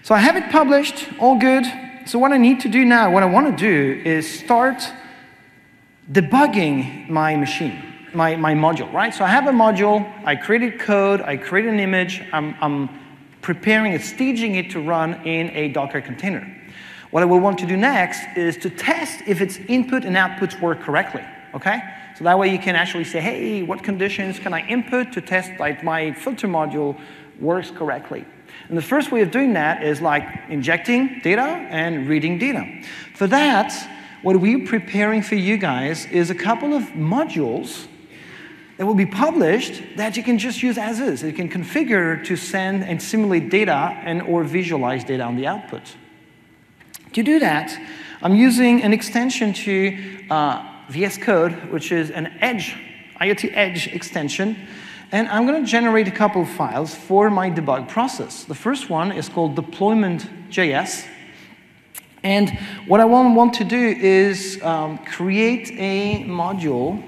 So I have it published, all good. So what I need to do now, what I want to do is start debugging my machine, my module, right? So I have a module, I created code, I created an image, I'm preparing it, staging it to run in a Docker container. What I will want to do next is to test if its input and outputs work correctly, okay? So that way you can actually say, hey, what conditions can I input to test like my filter module works correctly? And the first way of doing that is like injecting data and reading data. For that, what we're preparing for you guys is a couple of modules that will be published that you can just use as is. You can configure to send and simulate data and or visualize data on the output. To do that, I'm using an extension to VS Code, which is an Edge, IoT Edge extension. And I'm going to generate a couple of files for my debug process. The first one is called deployment.js. And what I want to do is create a module,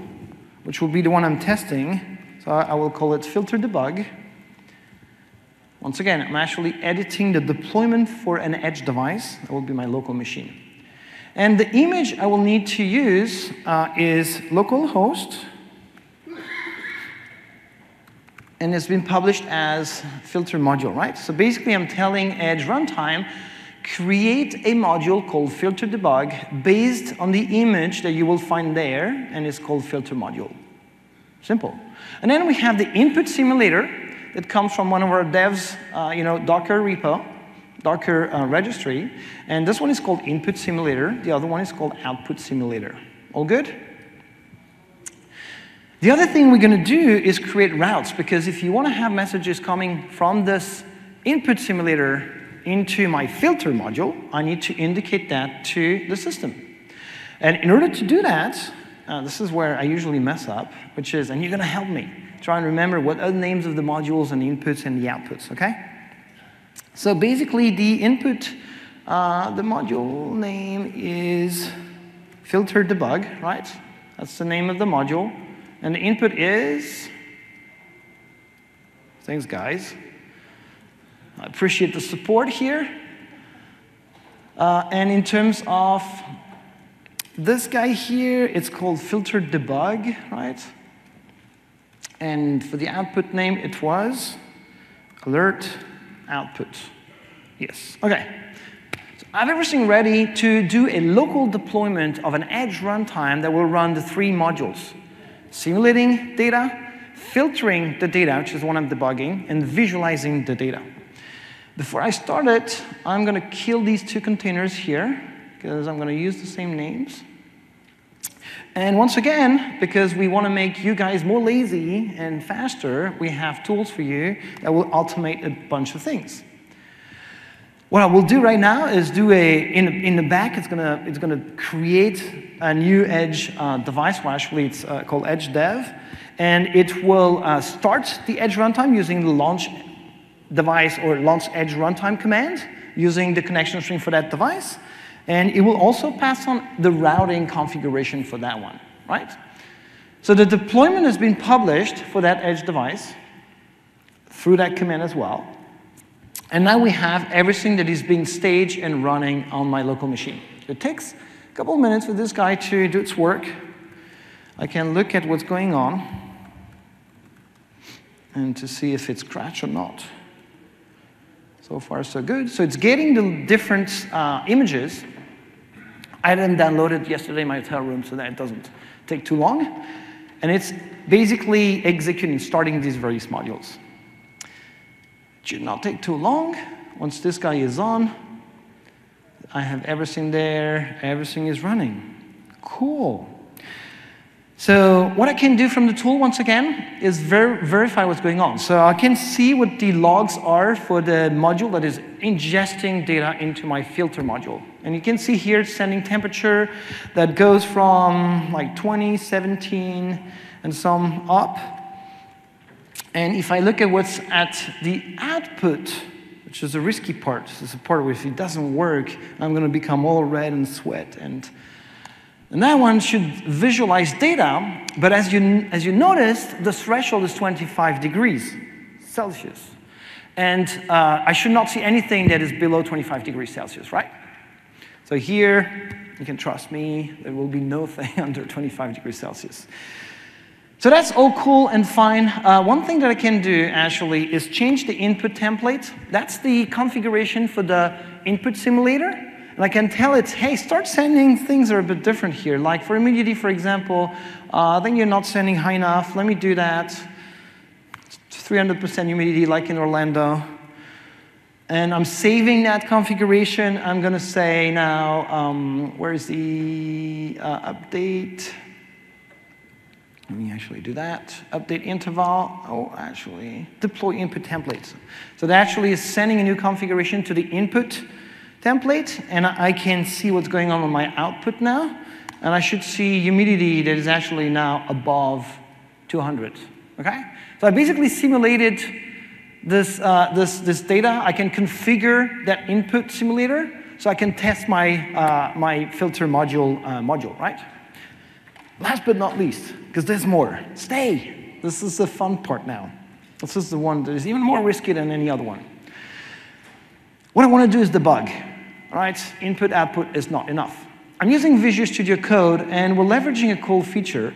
which will be the one I'm testing. So I will call it filter debug. Once again, I'm actually editing the deployment for an edge device. That will be my local machine. And the image I will need to use is localhost. And it's been published as filter module, right? So basically, I'm telling Edge runtime, create a module called filter debug based on the image that you will find there, and it's called filter module. Simple. And then we have the input simulator that comes from one of our devs, Docker repo, Docker registry. And this one is called input simulator. The other one is called output simulator. All good? The other thing we're going to do is create routes, because if you want to have messages coming from this input simulator into my filter module, I need to indicate that to the system. And in order to do that, this is where I usually mess up, which is, and you're going to help me try and remember what are the names of the modules and the inputs and the outputs, okay? So basically, the input, the module name is filter debug, right? That's the name of the module. And the input is, thanks guys. I appreciate the support here. And in terms of this guy here, it's called filter debug, right? And for the output name, it was alert output. Yes, okay. So I have everything ready to do a local deployment of an Edge runtime that will run the three modules. Simulating data, filtering the data, which is what I'm debugging, and visualizing the data. Before I start it, I'm going to kill these two containers here, because I'm going to use the same names. And once again, because we want to make you guys more lazy and faster, we have tools for you that will automate a bunch of things. What I will do right now is do in the back, it's gonna create a new Edge device. Well, actually, it's called Edge Dev. And it will start the Edge runtime using the launch device or launch Edge runtime command using the connection string for that device. And it will also pass on the routing configuration for that one, right? So the deployment has been published for that Edge device through that command as well. And now we have everything that is being staged and running on my local machine. It takes a couple of minutes for this guy to do its work. I can look at what's going on and to see if it's crashed or not. So far, so good. So it's getting the different images. I didn't download it yesterday in my hotel room, so that it doesn't take too long. And it's basically executing, starting these various modules. It should not take too long. Once this guy is on, I have everything there. Everything is running. Cool. So what I can do from the tool, once again, is verify what's going on. So I can see what the logs are for the module that is ingesting data into my filter module. And you can see here it's sending temperature that goes from like 20, 17, and some up. And if I look at what's at the output, which is the risky part, this is the part where if it doesn't work, I'm going to become all red and sweat. And that one should visualize data, but as you noticed, the threshold is 25 degrees Celsius. And I should not see anything that is below 25 degrees Celsius, right? So here, you can trust me, there will be no thing under 25 degrees Celsius. So that's all cool and fine. One thing that I can do, actually, is change the input template. That's the configuration for the input simulator. And I can tell it, hey, start sending things that are a bit different here. Like for humidity, for example, I think you're not sending high enough. Let me do that. 300% humidity, like in Orlando. And I'm saving that configuration. I'm going to say now, where is the update? Let me actually do that. Update interval. Oh, actually, deploy input templates. So that actually is sending a new configuration to the input template, and I can see what's going on my output now. And I should see humidity that is actually now above 200. Okay? So I basically simulated this data. I can configure that input simulator so I can test my, my filter module, right? Last but not least, because there's more. Stay. This is the fun part now. This is the one that is even more risky than any other one. What I want to do is debug. All right? Input, output is not enough. I'm using Visual Studio Code, and we're leveraging a cool feature.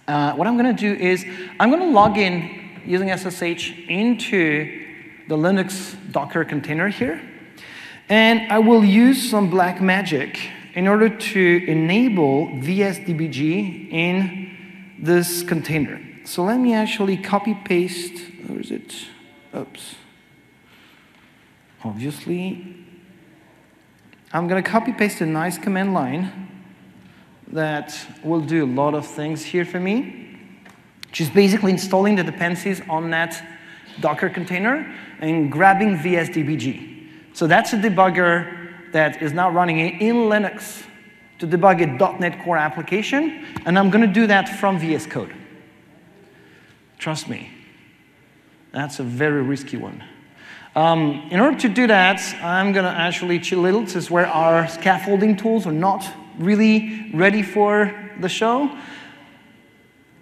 What I'm going to do is I'm going to log in using SSH into the Linux Docker container here. And I will use some black magic in order to enable VSDBG in this container. So let me actually copy paste. Where is it? Oops. Obviously, I'm going to copy paste a nice command line that will do a lot of things here for me, which is basically installing the dependencies on that Docker container and grabbing VSDBG. So that's a debugger that is now running in Linux to debug a .NET Core application, and I'm going to do that from VS Code. Trust me, that's a very risky one. In order to do that, I'm going to actually chill a little. This is where our scaffolding tools are not really ready for the show.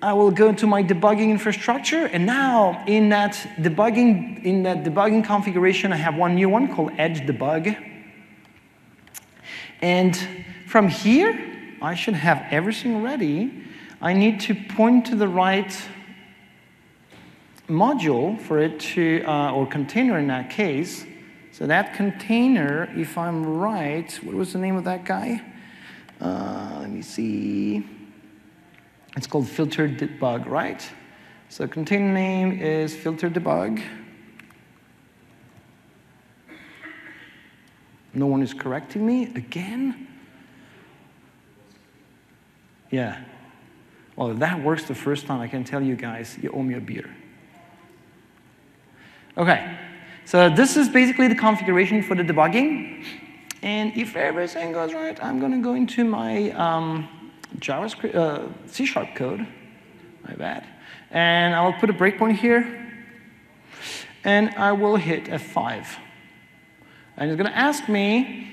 I will go into my debugging infrastructure, and now in that debugging configuration, I have one new one called Edge Debug. And from here, I should have everything ready. I need to point to the right module for it to, or container in that case. So that container, if I'm right, what was the name of that guy? Let me see. It's called filter debug, right? So container name is filter debug. No one is correcting me again. Yeah. Well, if that works the first time, I can tell you guys, you owe me a beer. Okay. So this is basically the configuration for the debugging. And if everything goes right, I'm going to go into my JavaScript, C# code. My bad. And I will put a breakpoint here. And I will hit F5. And it's going to ask me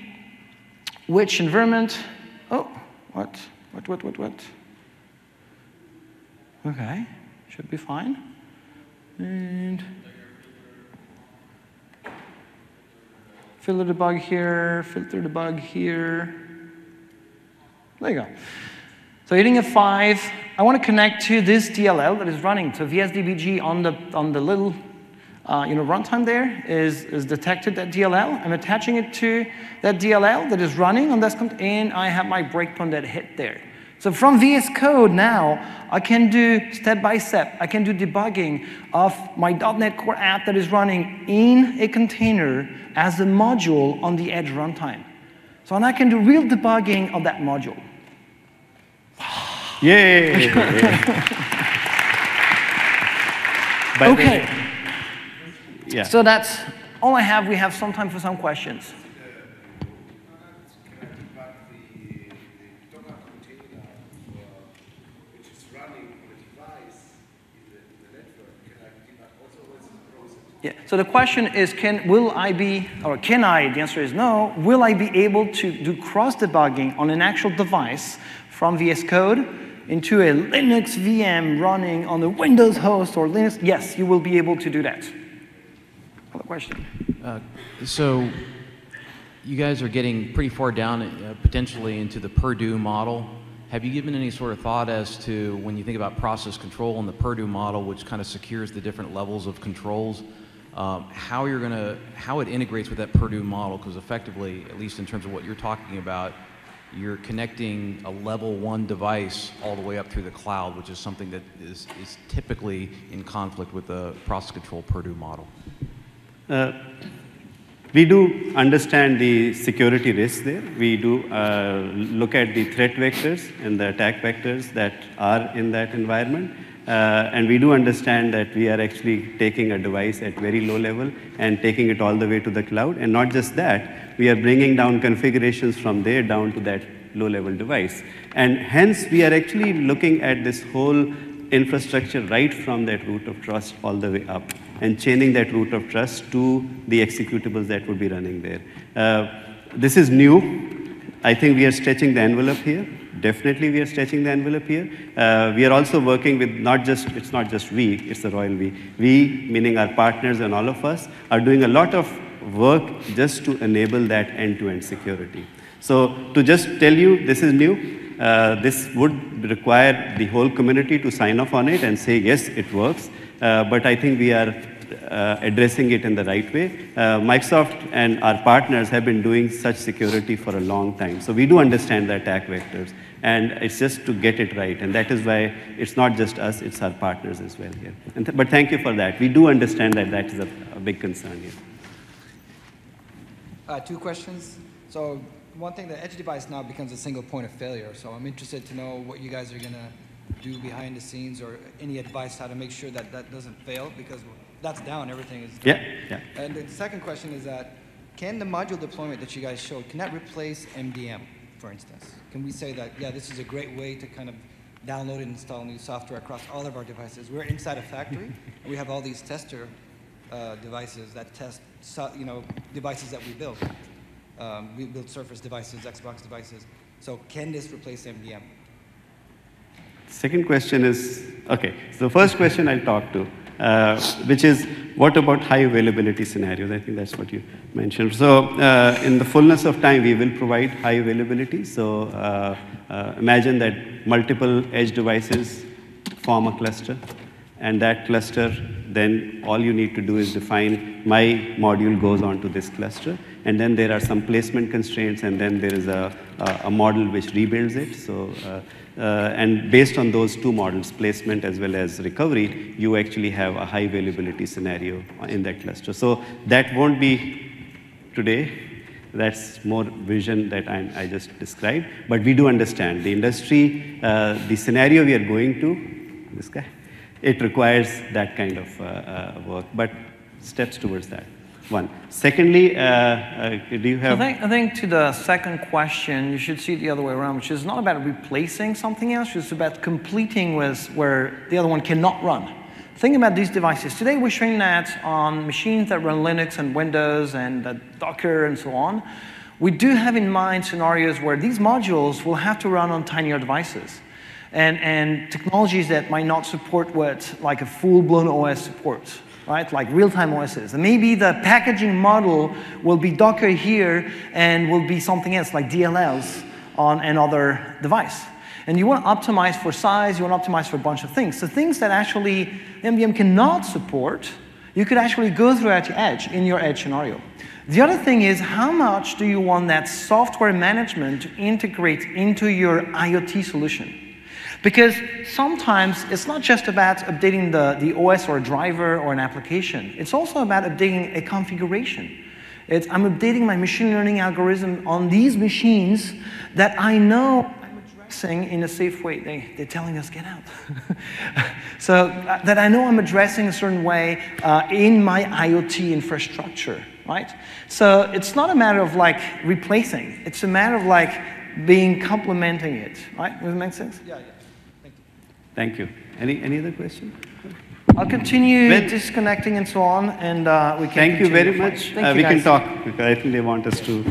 which environment. Oh, what? Okay, should be fine. And filter debug here, filter debug here. There you go. So hitting F5, I want to connect to this DLL that is running. So VSDBG on the little runtime there is detected at DLL. I'm attaching it to that DLL that is running on desktop, and I have my breakpoint that hit there. So from VS Code now, I can do step-by-step. I can do debugging of my .NET Core app that is running in a container as a module on the Edge runtime. So and I can do real debugging of that module. Yay! Okay. Yeah. So that's all I have. We have some time for some questions. Yeah. So the question is, can I, the answer is no, will I be able to do cross-debugging on an actual device from VS Code into a Linux VM running on the Windows host or Linux? Yes, you will be able to do that. Another question. So you guys are getting pretty far down potentially into the Purdue model. Have you given any sort of thought as to, when you think about process control and the Purdue model, which kind of secures the different levels of controls, how it integrates with that Purdue model? Because effectively, at least in terms of what you're talking about, you're connecting a level 1 device all the way up through the cloud, which is something that is typically in conflict with the process control Purdue model. We do understand the security risks there. We do look at the threat vectors and the attack vectors that are in that environment. And we do understand that we are actually taking a device at very low level and taking it all the way to the cloud. And not just that, we are bringing down configurations from there down to that low-level device. And hence, we are actually looking at this whole infrastructure right from that root of trust all the way up and chaining that root of trust to the executables that would be running there. This is new. I think we are stretching the envelope here. Definitely we are stretching the envelope here. We are also working with it's not just we, it's the royal we. We, meaning our partners and all of us, are doing a lot of work just to enable that end-to-end security. So to just tell you this is new, this would require the whole community to sign off on it and say, yes, it works. But I think we are addressing it in the right way. Microsoft and our partners have been doing such security for a long time. So we do understand the attack vectors. And it's just to get it right. And that is why it's not just us, it's our partners as well here. But thank you for that. We do understand that that is a big concern here. 2 questions. So one thing, the edge device now becomes a single point of failure. So I'm interested to know what you guys are going to do behind the scenes, or any advice how to make sure that that doesn't fail, because that's down, everything is down. Yeah. And the second question is that, can the module deployment that you guys showed, can that replace MDM, for instance? Can we say that, yeah, this is a great way to kind of download and install new software across all of our devices? We're inside a factory, and we have all these tester devices that test, devices that we build. We build Surface devices, Xbox devices. So can this replace MDM? Second question is, okay, so the first question I'll talk to, which is, what about high availability scenarios? I think that's what you mentioned. So in the fullness of time, we will provide high availability. So imagine that multiple edge devices form a cluster. And that cluster, then all you need to do is define my module goes onto this cluster. And then there are some placement constraints, and then there is a model which rebuilds it. So, and based on those 2 models, placement as well as recovery, you actually have a high availability scenario in that cluster. So that won't be today. That's more vision that I just described. But we do understand the industry, the scenario we are going to, this guy, it requires that kind of work, but steps towards that. One. Secondly, do you have... I think to the second question, you should see it the other way around, which is not about replacing something else, it's about completing with where the other one cannot run. Think about these devices. Today we're showing that on machines that run Linux and Windows and Docker and so on. We do have in mind scenarios where these modules will have to run on tinier devices. And technologies that might not support what like a full-blown OS supports, right? Like real-time OSs. And maybe the packaging model will be Docker here and will be something else like DLLs on another device. And you want to optimize for size, you want to optimize for a bunch of things. So things that actually MDM cannot support, You could actually go through IoT Edge in your edge scenario. The other thing is, how much do you want that software management to integrate into your IoT solution? Because sometimes it's not just about updating the OS or a driver or an application. It's also about updating a configuration. I'm updating my machine learning algorithm on these machines that I know I'm addressing in a safe way. They're telling us, get out. So that I know I'm addressing a certain way in my IoT infrastructure, right? So it's not a matter of like replacing. It's a matter of like complementing it, right? Does that make sense? Yeah. Thank you. Any other question? I'll continue disconnecting and so on, and we can. Thank you very much. Thank you, we guys. can talk because I think they want us to.